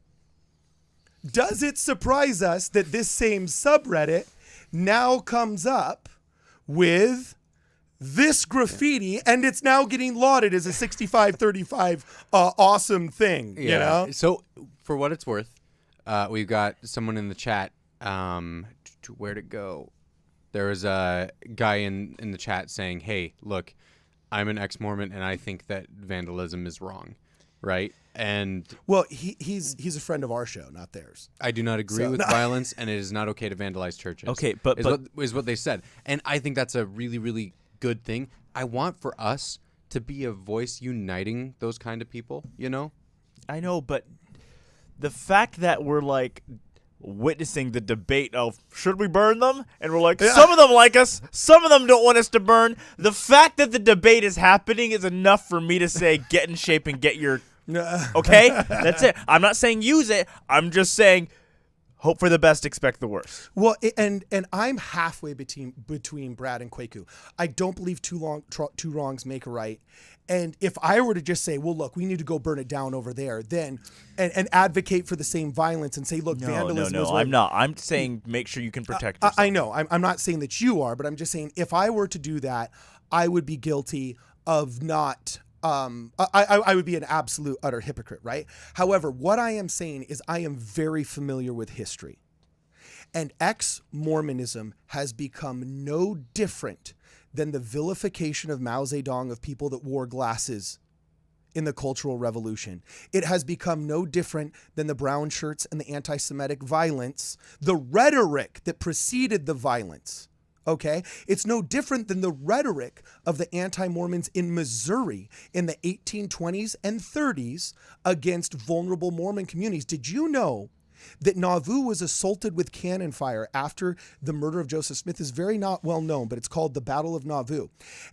Does it surprise us that this same subreddit now comes up with this graffiti and it's now getting lauded as a 6535 awesome thing, you know? So for what it's worth, we've got someone in the chat. Where'd it go? There was a guy in the chat saying, hey, look, I'm an ex-Mormon and I think that vandalism is wrong, right? And well, he's a friend of our show, not theirs. I do not agree with violence, and it is not okay to vandalize churches. Okay, but is what they said. And I think that's a really, really good thing. I want for us to be a voice uniting those kind of people, you know? I know, but the fact that we're like witnessing the debate of should we burn them, and we're like, some of them like us, some of them don't want us to burn. The fact that the debate is happening is enough for me to say get in shape and get your okay. That's it. I'm not saying use it. I'm just saying hope for the best, expect the worst. Well, and I'm halfway between Brad and Kwaku. I don't believe two wrongs make a right. And if I were to just say, well, look, we need to go burn it down over there, then and advocate for the same violence and say, look, vandalism is I'm not. I'm saying make sure you can protect yourself. I know. I'm not saying that you are, but I'm just saying if I were to do that, I would be guilty of not. I would be an absolute utter hypocrite, right? However, what I am saying is I am very familiar with history. And ex-Mormonism has become no different than the vilification of Mao Zedong of people that wore glasses in the Cultural Revolution. It has become no different than the brown shirts and the anti-Semitic violence, the rhetoric that preceded the violence. Okay? It's no different than the rhetoric of the anti-Mormons in Missouri in the 1820s and 30s against vulnerable Mormon communities. Did you know that Nauvoo was assaulted with cannon fire after the murder of Joseph Smith? Is very not well known, but it's called the Battle of Nauvoo.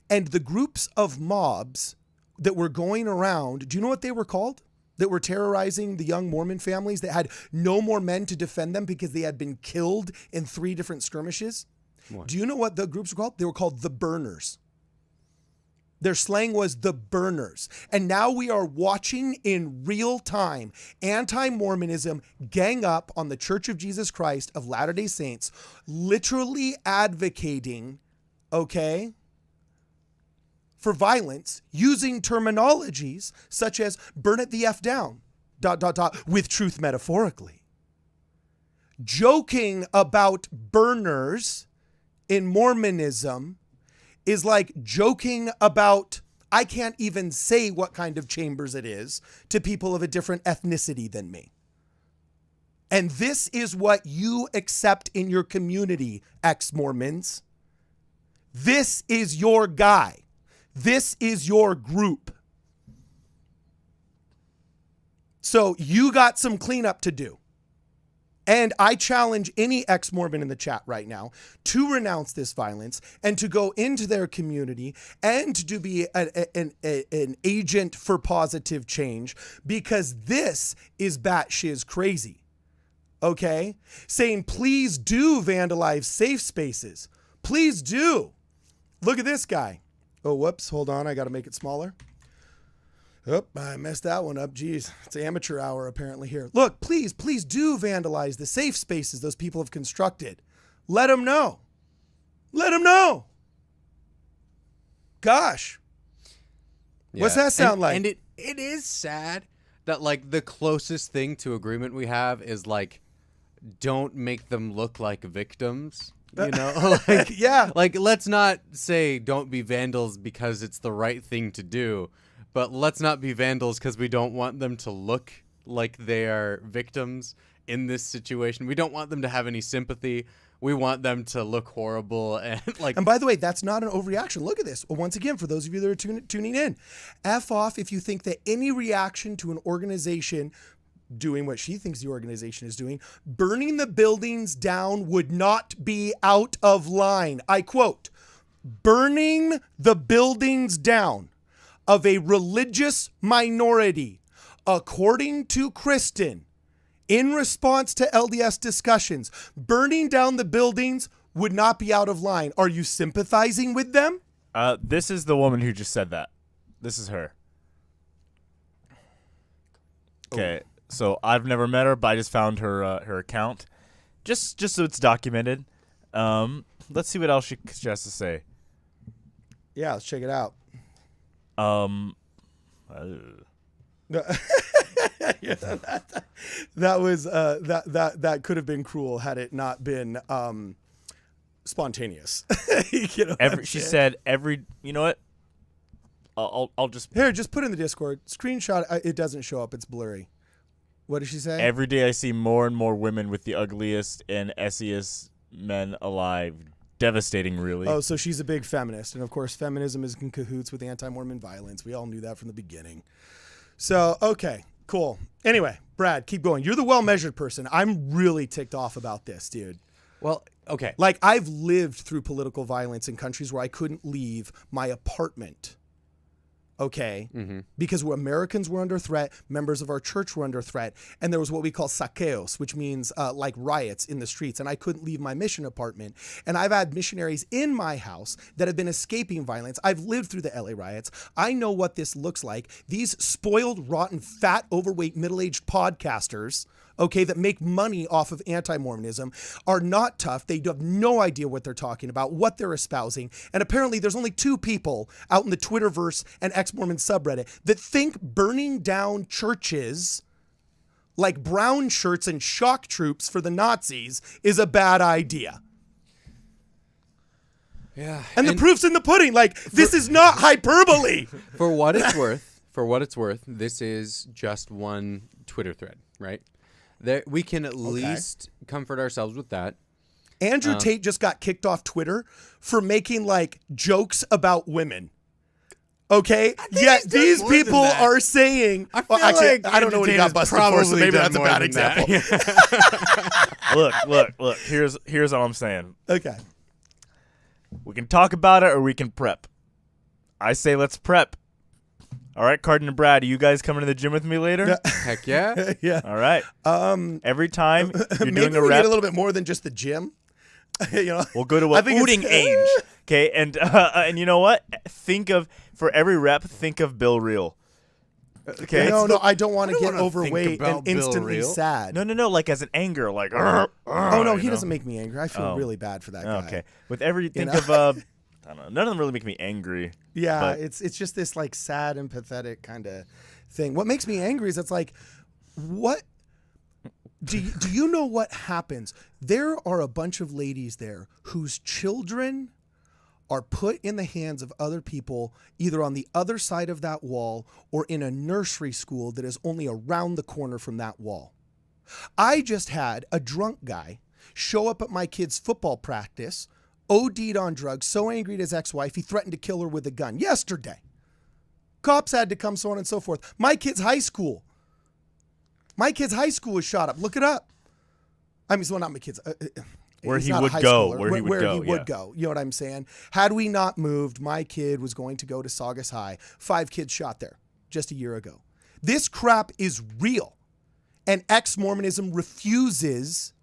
And the groups of mobs that were going around, do you know what they were called? That were terrorizing the young Mormon families that had no more men to defend them because they had been killed in 3 different skirmishes? What? Do you know what the groups were called? They were called the Burners. Their slang was the Burners. And now we are watching in real time anti-Mormonism gang up on the Church of Jesus Christ of Latter-day Saints, literally advocating, okay, for violence using terminologies such as burn it the F down, ... with truth metaphorically. Joking about burners in Mormonism is like joking about, I can't even say what kind of chambers it is to people of a different ethnicity than me. And this is what you accept in your community, ex-Mormons. This is your guy. This is your group. So you got some cleanup to do. And I challenge any ex-Mormon in the chat right now to renounce this violence and to go into their community and to be an agent for positive change, because this is batshit crazy. Okay? Saying, please do vandalize safe spaces. Please do. Look at this guy. Oh, whoops. Hold on. I got to make it smaller. Oh, I messed that one up. Geez, it's amateur hour apparently here. Look, please do vandalize the safe spaces those people have constructed. Let them know. Let them know. Gosh. Yeah. What's that sound like? And it is sad that like the closest thing to agreement we have is like, don't make them look like victims. You know, like, yeah, like let's not say don't be vandals because it's the right thing to do. But let's not be vandals because we don't want them to look like they are victims in this situation. We don't want them to have any sympathy. We want them to look horrible and like. And by the way, that's not an overreaction. Look at this. Once again, for those of you that are tuning in, F off if you think that any reaction to an organization doing what she thinks the organization is doing, burning the buildings down, would not be out of line. I quote, burning the buildings down of a religious minority, according to Kristen, in response to LDS discussions, burning down the buildings would not be out of line. Are you sympathizing with them? This is the woman who just said that. This is her. Okay, so I've never met her, but I just found her her account, just so it's documented. Let's see what else she has to say. Yeah, let's check it out. Yeah, that was that could have been cruel had it not been spontaneous. You know, she said every. You know what? I'll just just put in the Discord screenshot. It doesn't show up. It's blurry. What did she say? Every day I see more and more women with the ugliest and essiest men alive. Devastating, really. Oh, so she's a big feminist. And of course, feminism is in cahoots with anti-Mormon violence. We all knew that from the beginning. So, okay, cool. Anyway, Brad, keep going. You're the well-measured person. I'm really ticked off about this, dude. Well, okay. Like, I've lived through political violence in countries where I couldn't leave my apartment. Okay, because Americans were under threat, members of our church were under threat, and there was what we call saqueos, which means like riots in the streets, and I couldn't leave my mission apartment. And I've had missionaries in my house that have been escaping violence. I've lived through the LA riots. I know what this looks like. These spoiled, rotten, fat, overweight, middle-aged podcasters, okay, that make money off of anti-Mormonism are not tough. They have no idea what they're talking about, what they're espousing. And apparently there's only 2 people out in the Twitterverse and ex-Mormon subreddit that think burning down churches like brown shirts and shock troops for the Nazis is a bad idea. Yeah. And the proof's in the pudding. Like, this is not hyperbole. For what it's worth, this is just one Twitter thread, right? We can at least comfort ourselves with that. Andrew Tate just got kicked off Twitter for making like jokes about women. Okay, yet these people are saying. I don't know what he got busted for, so maybe that's a bad example. Look. Here's all I'm saying. Okay, we can talk about it or we can prep. I say let's prep. All right, Cardon and Brad, are you guys coming to the gym with me later? Heck yeah. Yeah. All right. Every time you're doing a we rep, get a little bit more than just the gym. We'll go to a booting range. Okay, and you know what? For every rep, think of Bill Reel. Okay. No, I don't want to get overweight and instantly sad. No, like as an anger, like. Oh no, he doesn't make me angry. I feel really bad for that guy. Okay, with every think of I don't know. None of them really make me angry. Yeah, it's just this like sad and pathetic kind of thing. What makes me angry is it's like, what do you know what happens? There are a bunch of ladies there whose children are put in the hands of other people, either on the other side of that wall or in a nursery school that is only around the corner from that wall. I just had a drunk guy show up at my kid's football practice, OD'd on drugs, so angry at his ex-wife, he threatened to kill her with a gun yesterday. Cops had to come, so on and so forth. My kid's high school was shot up. Look it up. I mean, well, not my kid's. Where he would go. Where he would go. You know what I'm saying? Had we not moved, my kid was going to go to Saugus High. 5 kids shot there just a year ago. This crap is real. And ex-Mormonism refuses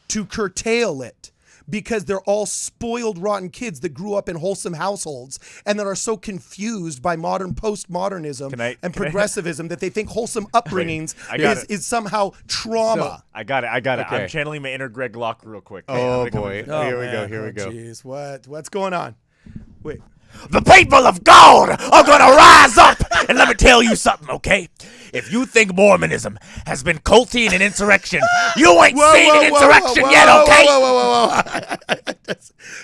to curtail it because they're all spoiled, rotten kids that grew up in wholesome households and that are so confused by modern postmodernism and progressivism that they think wholesome upbringings is somehow trauma. So, I got it. Okay. I'm channeling my inner Greg Locke real quick. Oh, boy. Here we go. Jeez, what's going on? Wait. The people of God are going to rise up. And let me tell you something, okay? If you think Mormonism has been culty and an insurrection, you ain't seen an insurrection yet, okay? Whoa.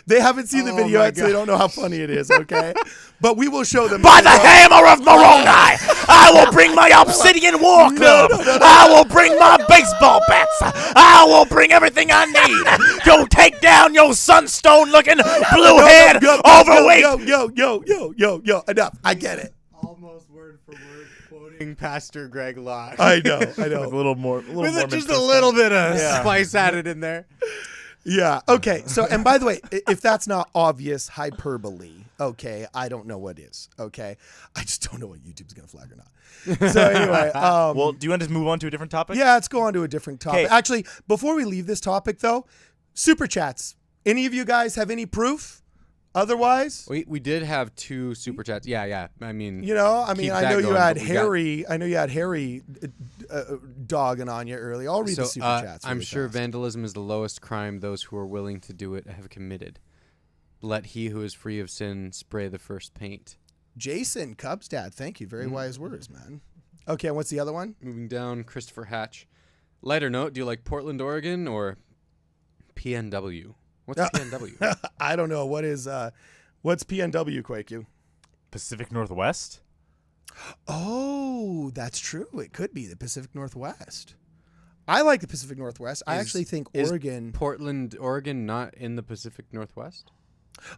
They haven't seen the video yet, so they don't know how funny it is, okay? But we will show them. By the hammer of Moroni, I will bring my obsidian war club. I will bring my baseball bats. I will bring everything I need to take down your sunstone-looking, blue-head, overweight. Yo, enough. I get it. Almost word for word quoting Pastor Greg Locke. I know. With a little more. With just a little bit of spice added in there. Yeah. Okay. So, and by the way, if that's not obvious hyperbole, okay, I don't know what is. Okay, I just don't know what YouTube's gonna flag or not. So anyway, well, do you want to move on to a different topic? Yeah, let's go on to a different topic. Actually, before we leave this topic, though, super chats. Any of you guys have any proof? Otherwise, we did have 2 super chats. Yeah. I mean, I know you had Harry. I know you had Harry dogging on you early. I'll read the super chats. I'm sure vandalism is the lowest crime those who are willing to do it have committed. Let he who is free of sin spray the first paint. Jason Cubs dad, thank you. Very wise words, man. Okay, what's the other one? Moving down, Christopher Hatch. Lighter note: do you like Portland, Oregon, or PNW? What's PNW? I don't know. What's PNW, Kwaku? Pacific Northwest? Oh, that's true. It could be the Pacific Northwest. I like the Pacific Northwest. I actually think Oregon... Is Portland, Oregon not in the Pacific Northwest?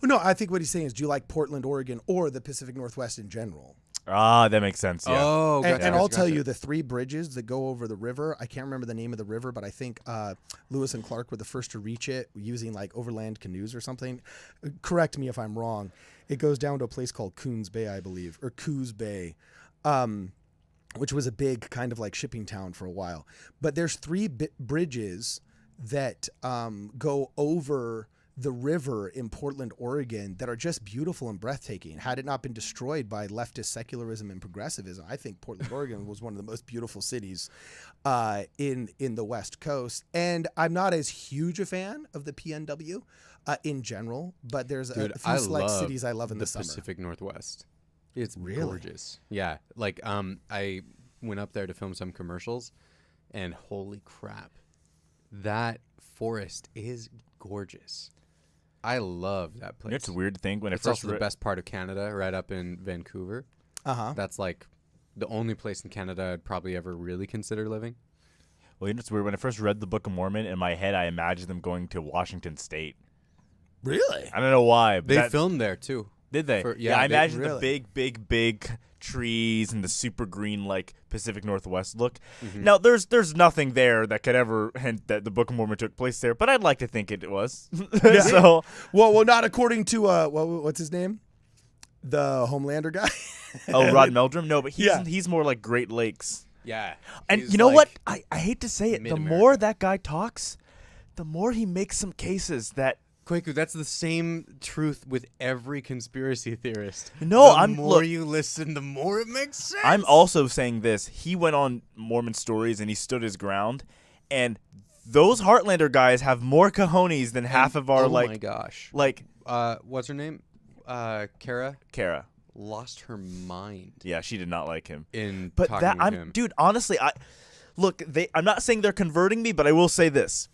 Oh, no, I think what he's saying is, do you like Portland, Oregon, or the Pacific Northwest in general? Ah, that makes sense, yeah. Oh, gotcha, and I'll tell you, the 3 bridges that go over the river, I can't remember the name of the river, but I think Lewis and Clark were the first to reach it using like overland canoes or something. Correct me if I'm wrong. It goes down to a place called Coons Bay, I believe, or Coos Bay, which was a big kind of like shipping town for a while. But there's 3 bridges that go over the river in Portland, Oregon, that are just beautiful and breathtaking. Had it not been destroyed by leftist secularism and progressivism, I think Portland, Oregon was one of the most beautiful cities in the West Coast. And I'm not as huge a fan of the PNW in general, but there's a few select cities I love in the summer. Pacific Northwest. It's gorgeous. Yeah, like I went up there to film some commercials, and holy crap, that forest is gorgeous. I love that place. It's a weird thing when it's also the best part of Canada, right up in Vancouver. Uh-huh. That's like the only place in Canada I'd probably ever really consider living. Well, you know, it's weird. When I first read the Book of Mormon, in my head, I imagined them going to Washington State. Really? I don't know why. But They filmed there too. Did they? Yeah, I imagine really? the big trees and the super green like Pacific Northwest look. Now, there's nothing there that could ever hint that the Book of Mormon took place there, but I'd like to think it was. So, well, not according to what's his name, the Homelander guy. Rod Meldrum. No, but Yeah. he's more like Great Lakes. Yeah. And he's you know like what? I hate to say it. The Mid-America. more that guy talks, the more he makes some cases that. Kwaku, that's the same truth with every conspiracy theorist. No, the more you listen, the more it makes sense. I'm also saying this. He went on Mormon Stories and he stood his ground, and those Heartlander guys have more cojones than half of our oh my gosh. like What's her name? Kara lost her mind. Yeah, she did not like him. But that with him. dude, honestly, I'm not saying they're converting me, but I will say this.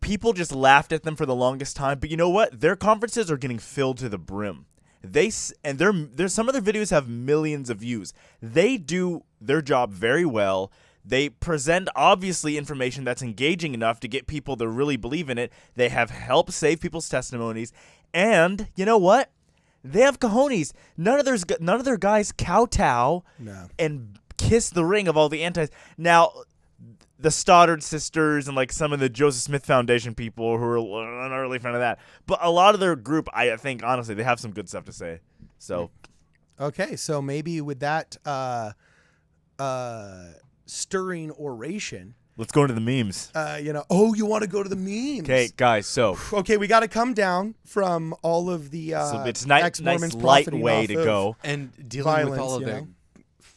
People just laughed at them for the longest time, but you know what? Their conferences are getting filled to the brim. There's some of their videos have millions of views. They do their job very well. They present obviously information that's engaging enough to get people to really believe in it. They have helped save people's testimonies, and you know what? They have cojones. None of their guys kowtow and kiss the ring of all the antis. Now, the Stoddard sisters and like some of the Joseph Smith Foundation people who are not really a fan of that. But a lot of their group, I think, honestly, they have some good stuff to say. So, okay, so maybe with that stirring oration, let's go into the memes. You want to go to the memes? Okay, guys. So, okay, we got to come down from all of the so it's nice ex-Mormons light profiting way off to of go and dealing violence, with all of you the know?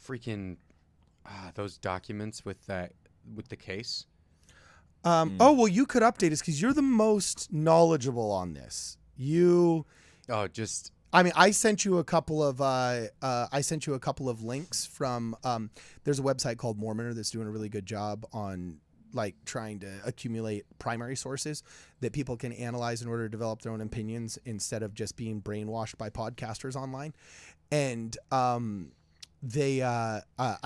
freaking those documents with the case. Well, you could update us because you're the most knowledgeable on this. I sent you a couple of links from. There's a website called Mormoner that's doing a really good job on like trying to accumulate primary sources that people can analyze in order to develop their own opinions instead of just being brainwashed by podcasters online. And I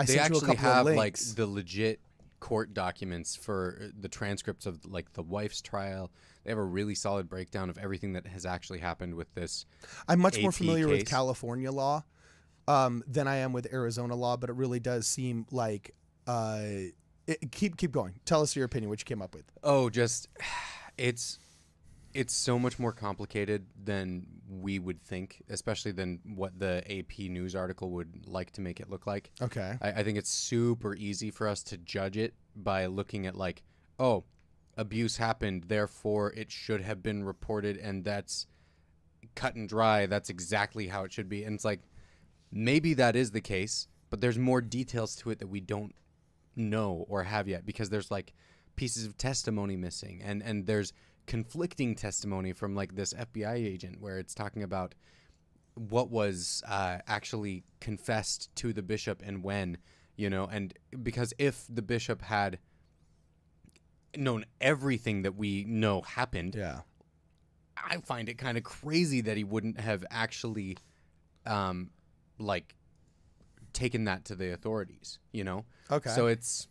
sent you a couple have of links. like the legit court documents for the transcripts of like the wife's trial. They have a really solid breakdown of everything that has actually happened with this. I'm much more AP familiar with case. California law than I am with Arizona law, but it really does seem like keep going. Tell us your opinion, what you came up with. Oh, just it's so much more complicated than we would think, especially than what the AP news article would like to make it look like. Okay. I think it's super easy for us to judge it by looking at like, oh, abuse happened, therefore it should have been reported, and that's cut and dry. That's exactly how it should be. And it's like, maybe that is the case, but there's more details to it that we don't know or have yet, because there's like pieces of testimony missing, and there's conflicting testimony from like this FBI agent where it's talking about what was actually confessed to the bishop and when, and because if the bishop had known everything that we know happened, I find it kind of crazy that he wouldn't have actually like taken that to the authorities, Okay. So it's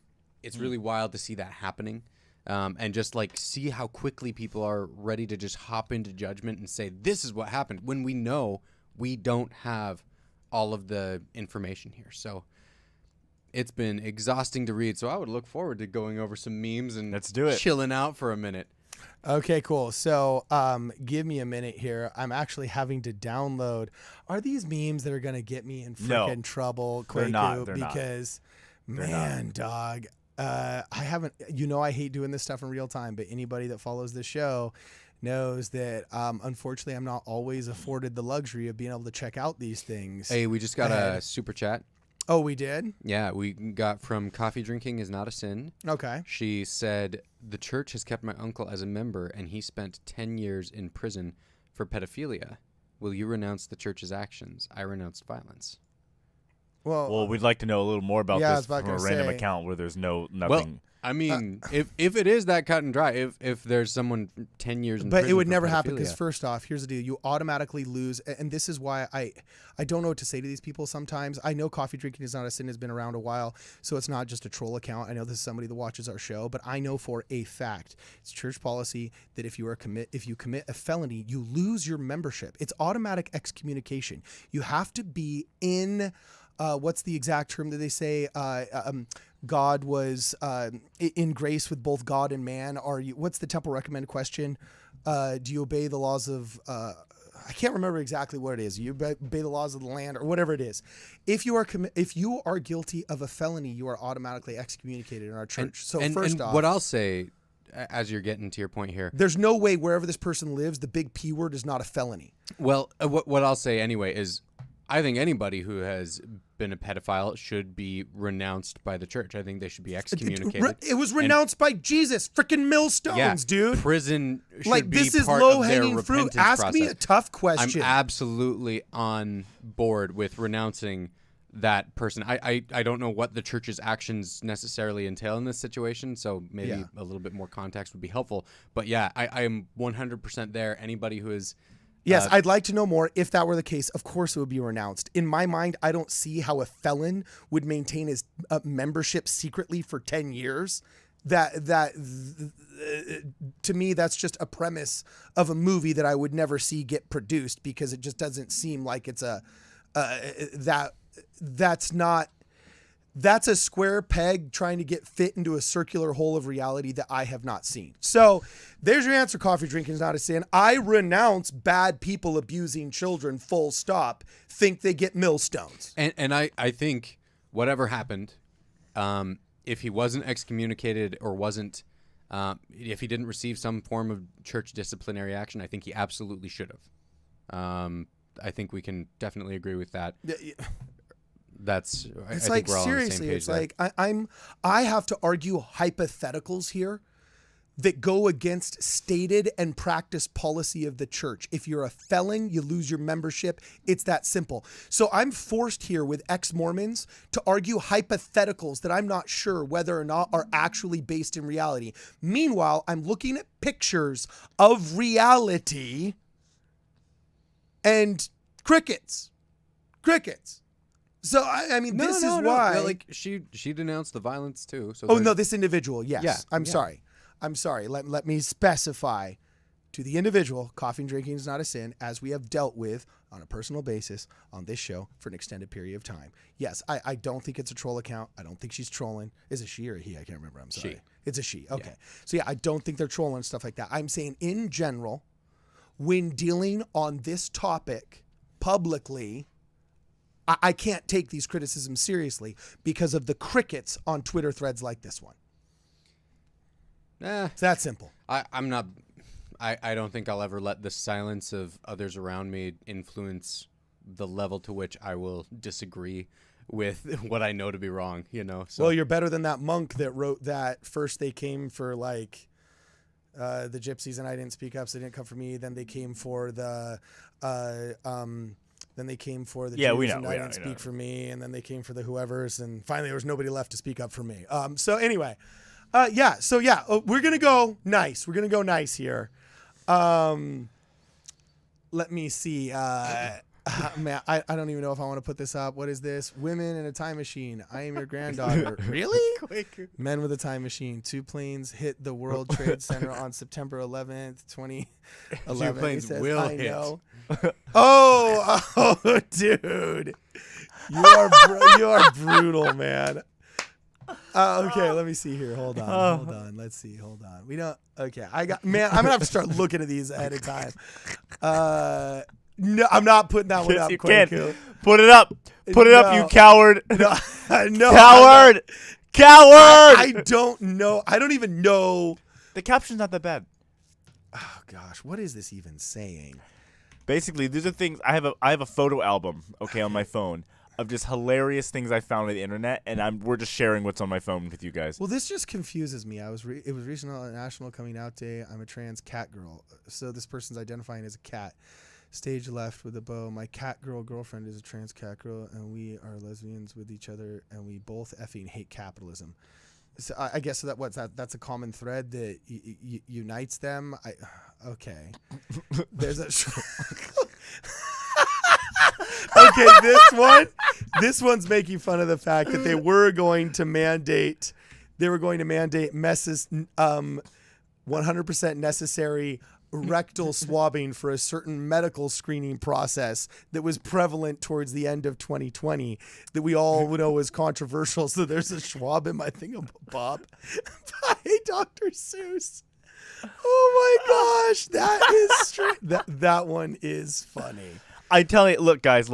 really wild to see that happening. And just like see how quickly people are ready to just hop into judgment and say this is what happened when we know we don't have all of the information here. So it's been exhausting to read. So I would look forward to going over some memes and let's do it. Chilling out for a minute. Okay, cool. So give me a minute here. I'm actually having to download. Are these memes that are going to get me in freaking trouble, Kwaku? They're not. Because, dog. I haven't, I hate doing this stuff in real time, but anybody that follows the show knows that, unfortunately, I'm not always afforded the luxury of being able to check out these things. Hey, we just got a super chat. Oh, we did? Yeah, we got from Coffee Drinking is Not a Sin. Okay. She said, the church has kept my uncle as a member, and he spent 10 years in prison for pedophilia. Will you renounce the church's actions? I renounced violence. Well, we'd like to know a little more about yeah, I this was about from a to random say. account where there's nothing. Well, I mean, if it is that cut and dry, if there's someone 10 years in But prison it would for never happen because pedophilia- first off, here's the deal: you automatically lose, and this is why I don't know what to say to these people. Sometimes I know coffee drinking is not a sin has been around a while, so it's not just a troll account. I know this is somebody that watches our show, but I know for a fact it's church policy that if you commit a felony, you lose your membership. It's automatic excommunication. You have to be in. What's the exact term that they say? God was in grace with both God and man. What's the temple recommend question? Do you obey the laws of? I can't remember exactly what it is. You obey the laws of the land or whatever it is. If you are guilty of a felony, you are automatically excommunicated in our church. First off, what I'll say, as you're getting to your point here, there's no way wherever this person lives, the big P word is not a felony. Well, what I'll say anyway is, I think anybody who has been a pedophile should be renounced by the church. I think they should be excommunicated. It was renounced by Jesus, freaking millstones, dude. Prison should like be this is part low of their hanging fruit. repentance Ask process. me a tough question. I'm absolutely on board with renouncing that person. I don't know what the church's actions necessarily entail in this situation, so maybe a little bit more context would be helpful. But yeah, I am 100% there. Anybody who is Yes, I'd like to know more. If that were the case, of course it would be renounced. In my mind, I don't see how a felon would maintain his membership secretly for 10 years. To me, that's just a premise of a movie that I would never see get produced because it just doesn't seem like it's that's a square peg trying to get fit into a circular hole of reality that I have not seen. So there's your answer. Coffee drinking is not a sin. I renounce bad people abusing children, full stop. Think they get millstones. And I think whatever happened, if he wasn't excommunicated or wasn't, if he didn't receive some form of church disciplinary action, I think he absolutely should have. I think we can definitely agree with that. That's it's I like think we're all seriously. on the It's same page like I have to argue hypotheticals here that go against stated and practiced policy of the church. If you're a felon, you lose your membership. It's that simple. So I'm forced here with ex-Mormons to argue hypotheticals that I'm not sure whether or not are actually based in reality. Meanwhile, I'm looking at pictures of reality and crickets. So I mean, this is why. No, like she denounced the violence too. So no, this individual. Yes, yeah, I'm sorry. Let me specify to the individual. Coffee and drinking is not a sin, as we have dealt with on a personal basis on this show for an extended period of time. Yes, I don't think it's a troll account. I don't think she's trolling. Is it she or he? I can't remember. I'm sorry. It's a she. Okay. Yeah. So yeah, I don't think they're trolling and stuff like that. I'm saying in general, when dealing on this topic publicly, I can't take these criticisms seriously because of the crickets on Twitter threads like this one. It's that simple. I'm not. I don't think I'll ever let the silence of others around me influence the level to which I will disagree with what I know to be wrong. You know. So. Well, you're better than that monk that wrote that first they came for like the gypsies and I didn't speak up, so they didn't come for me. Then they came for the Then they came for the Jews and I didn't speak for me, and then they came for the whoever's, and finally there was nobody left to speak up for me. So anyway, we're gonna go nice. We're gonna go nice here. Let me see. Man, I don't even know if I want to put this up. What is this? Women in a time machine. I am your granddaughter. Really? Quaker. Men with a time machine. 2 planes hit the World Trade Center on September 11th, 2011. 2 planes will hit. Oh, dude. You are brutal, man. Okay, let me see here. Hold on. Let's see. Hold on. We don't. Okay, I'm gonna have to start looking at these ahead of time. No, I'm not putting that one up. You Kwaku. can't. Put it up. Put it up, you coward. No, Coward. Coward. I don't know. I don't even know. The caption's not that bad. Oh gosh, what is this even saying? Basically, these are things. I have a photo album, on my phone of just hilarious things I found on the internet, and we're just sharing what's on my phone with you guys. Well, this just confuses me. It was recently National Coming Out Day. I'm a trans cat girl, so this person's identifying as a cat. Stage left with a bow. My cat girl girlfriend is a trans cat girl, and we are lesbians with each other, and we both effing hate capitalism. So I guess so that's a common thread that unites them. Okay. There's a okay. This one's making fun of the fact that they were going to mandate messes 100% necessary rectal swabbing for a certain medical screening process that was prevalent towards the end of 2020 that we all know was controversial. So there's a Schwab in my thingamabob by Dr. Seuss. Oh my gosh, that is that one is funny. I tell you, look, guys,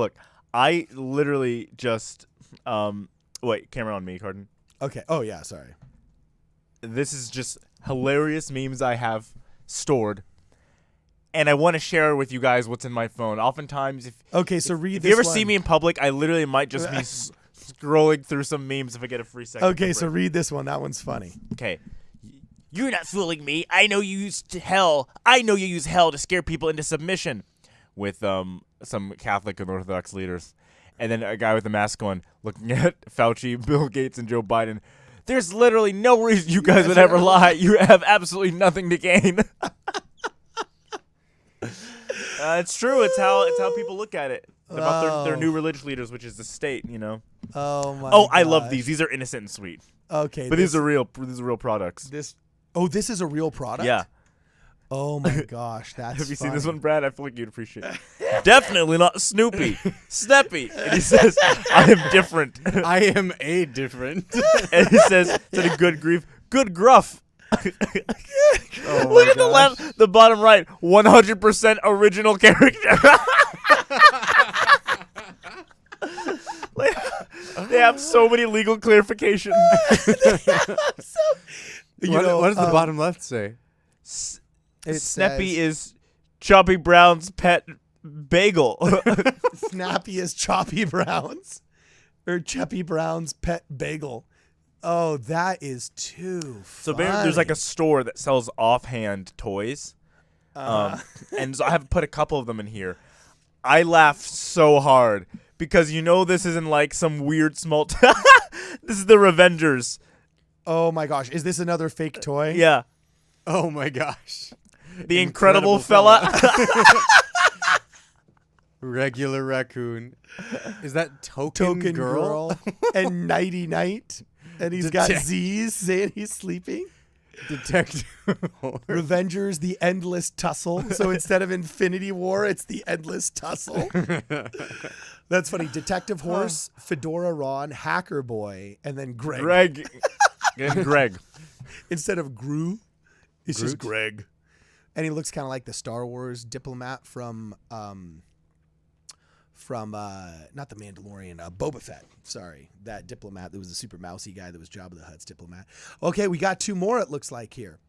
I literally just wait, camera on me, Cardon. Okay. Oh yeah, sorry. This is just hilarious memes I have stored. And I want to share with you guys what's in my phone. Oftentimes, if you ever see me in public, I literally might just be scrolling through some memes if I get a free second. Okay, so read this one. That one's funny. Okay. You're not fooling me. I know you use hell. I know you use hell to scare people into submission. With some Catholic and Orthodox leaders. And then a guy with a mask on looking at Fauci, Bill Gates, and Joe Biden. There's literally no reason you guys would ever lie. You have absolutely nothing to gain. It's true. It's how people look at it about their new religious leaders, which is the state. You know. Oh my. Oh, I love these. These are innocent and sweet. Okay, but these are real. These are real products. This is a real product. Yeah. Oh my gosh, that's. Have you funny. seen this one, Brad? I feel like you'd appreciate it. Definitely not Snoopy. Snappy. And he says, "I am different. I am a different." And he says, "To the good grief, good gruff." Oh look at the bottom right, 100% original character. They have so many legal clarifications. What does the bottom left say? Snappy is Choppy Brown's pet bagel. Snappy is Choppy Brown's or Choppy Brown's pet bagel. Oh, that is too So funny. there's like a store that sells offhand toys. And so I have put a couple of them in here. I laughed so hard because this isn't like some weird small this is the Revengers. Oh my gosh, is this another fake toy? Yeah. Oh my gosh. The incredible fella. Regular raccoon. Is that Token Girl? And Nighty Night. And he's got Z's saying he's sleeping. Detective Revengers, the endless tussle. So instead of Infinity War, it's the endless tussle. That's funny. Detective Horse, Fedora Ron, Hacker Boy, and then Greg. And Greg. Instead of Gru, it's Groot? just Greg. And he looks kind of like the Star Wars diplomat from not the Mandalorian, Boba Fett. Sorry, that diplomat that was the super mousy guy that was Jabba the Hutt's diplomat. Okay, we got two more. It looks like here.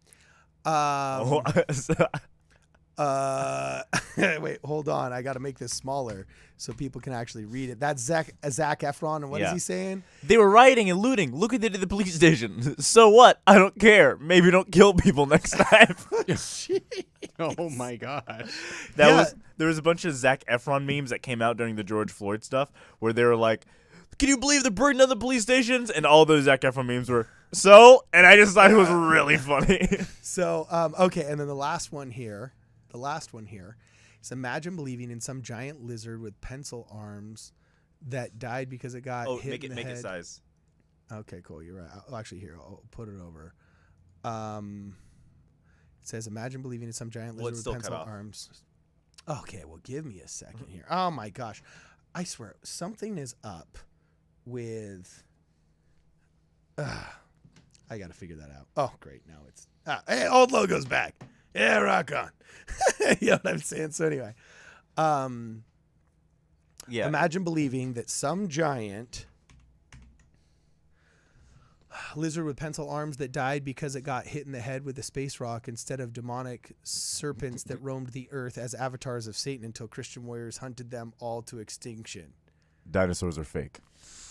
Wait, hold on. I got to make this smaller so people can actually read it. That's Zac Efron, and what is he saying? They were rioting and looting. Look at it at the police station. So what? I don't care. Maybe don't kill people next time. Oh my gosh. There was a bunch of Zac Efron memes that came out during the George Floyd stuff where they were like, "Can you believe they're burning down the police stations?" And all those Zac Efron memes were and I just thought it was really funny. So okay, and then the last one here is imagine believing in some giant lizard with pencil arms that died because it got hit in the head. Make it size. Okay, cool. You're right. I'll put it over. It says, imagine believing in some giant lizard with pencil arms. Okay, well, give me a second here. Oh my gosh. I swear, something is up with... I got to figure that out. Oh, great. Now it's... hey, old logo's back. Yeah, rock on. You know what I'm saying? So anyway. Imagine believing that some giant lizard with pencil arms that died because it got hit in the head with a space rock instead of demonic serpents that roamed the earth as avatars of Satan until Christian warriors hunted them all to extinction. Dinosaurs are fake.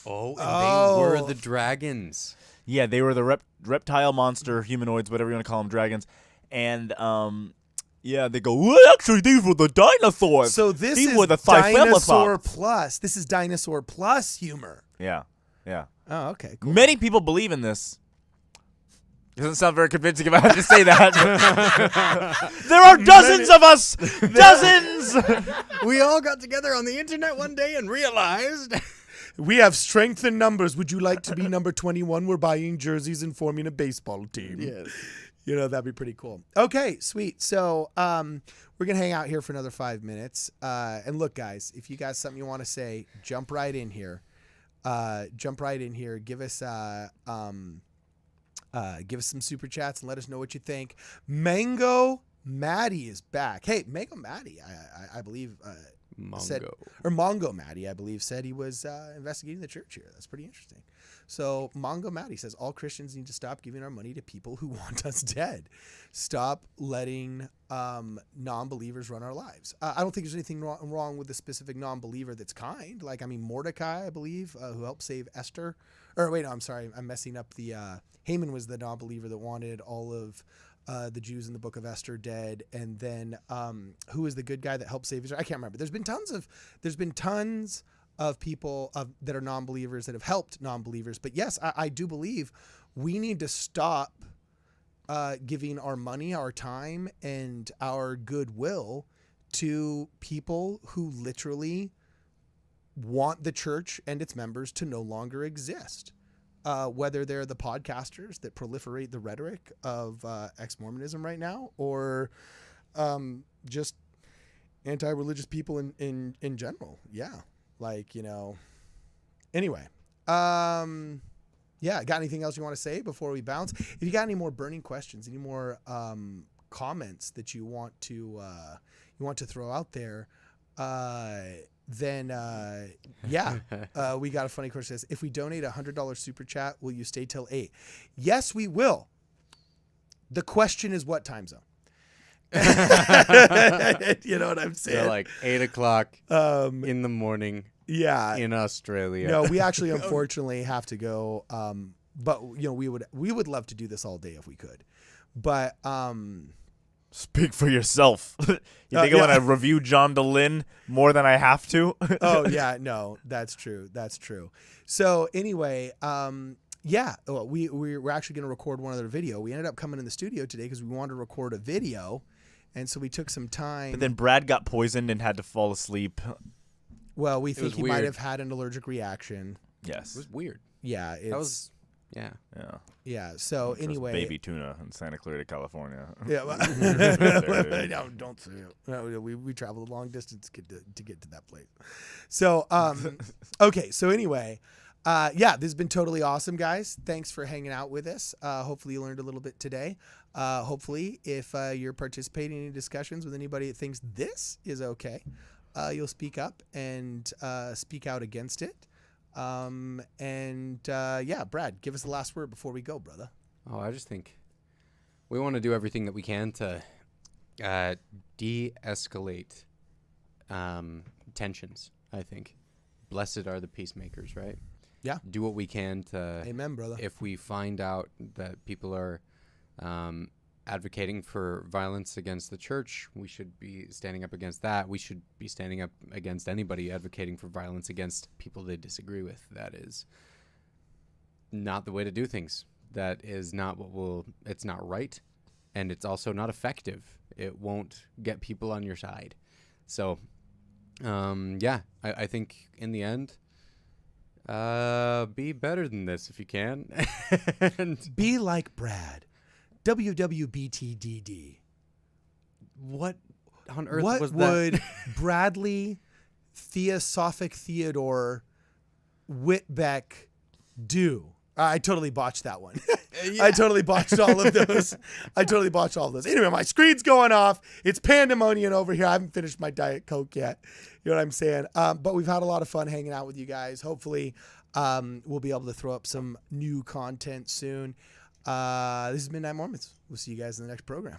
Oh, and they were the dragons. Yeah, they were the reptile monster, humanoids, whatever you want to call them, dragons. And Yeah, they go, well, actually, these were the dinosaurs. So this these is were the Dinosaur Plus. This is Dinosaur Plus humor. Yeah, yeah. Oh, okay, cool. Many people believe in this. Doesn't sound very convincing if I have to say that. There are dozens of us! Dozens! We all got together on the internet one day and realized... We have strength in numbers. Would you like to be number 21? We're buying jerseys and forming a baseball team. Yes. You know, that'd be pretty cool. Okay, sweet. So we're going to hang out here for another 5 minutes. And look, guys, if you got something you want to say, jump right in here. Give us some super chats and let us know what you think. Mango Maddie is back. Hey, Mango Maddie, I believe... Mongo Maddie, I believe, said he was investigating the church here. That's pretty interesting. So Mongo Maddie says all Christians need to stop giving our money to people who want us dead. Stop letting non-believers run our lives. I don't think there's anything wrong with the specific non-believer that's kind. Like, I mean, Mordecai, I believe, who helped save Esther. Or wait, no, I'm sorry. I'm messing up the... Haman was the non-believer that wanted all of... the Jews in the book of Esther dead, and then who is the good guy that helped save Israel? I can't remember. There's been tons of people that are non-believers that have helped non-believers. But yes, I do believe we need to stop giving our money, our time, and our goodwill to people who literally want the church and its members to no longer exist. Whether they're the podcasters that proliferate the rhetoric of ex-Mormonism right now, or just anti-religious people in general. Yeah. Like, you know, anyway. Yeah. Got anything else you want to say before we bounce? If you got any more burning questions, any more comments that you want to throw out there, then we got a funny question. Says, if we donate $100 super chat, will you stay till 8? Yes, we will. The question is what time zone? You know what I'm saying? They're like 8 o'clock in the morning. Yeah, in Australia. No, we actually unfortunately have to go. But you know, we would love to do this all day if we could. But speak for yourself. You think I want to review John DeLynn more than I have to? Oh yeah, no, that's true. That's true. So anyway, we're actually going to record one other video. We ended up coming in the studio today because we wanted to record a video, and so we took some time. But then Brad got poisoned and had to fall asleep. Well, we think he might have had an allergic reaction. Yes, it was weird. Yeah, Yeah. So anyway, baby tuna in Santa Clarita, California. Yeah. No, don't say it. No, we traveled a long distance to get to that place. So okay. So anyway, this has been totally awesome, guys. Thanks for hanging out with us. Hopefully you learned a little bit today. Hopefully, if you're participating in discussions with anybody that thinks this is okay, you'll speak up and speak out against it. Brad, give us the last word before we go, brother. Oh, I just think we want to do everything that we can to de-escalate tensions, I think. Blessed are the peacemakers, right? Yeah. Do what we can to... Amen, brother. If we find out that people are advocating for violence against the church, we should be standing up against that. We should be standing up against anybody advocating for violence against people they disagree with. That is not the way to do things. That is not it's not right, and it's also not effective. It won't get people on your side. So, I think in the end, be better than this if you can. And be like Brad. WWBTDD. What on earth what was that? What would Bradley Theosophic Theodore Whitbeck do? I totally botched that one. I totally botched all of those. Anyway, my screen's going off. It's pandemonium over here. I haven't finished my Diet Coke yet. You know what I'm saying? But we've had a lot of fun hanging out with you guys. Hopefully, we'll be able to throw up some new content soon. This is Midnight Mormons. We'll see you guys in the next program.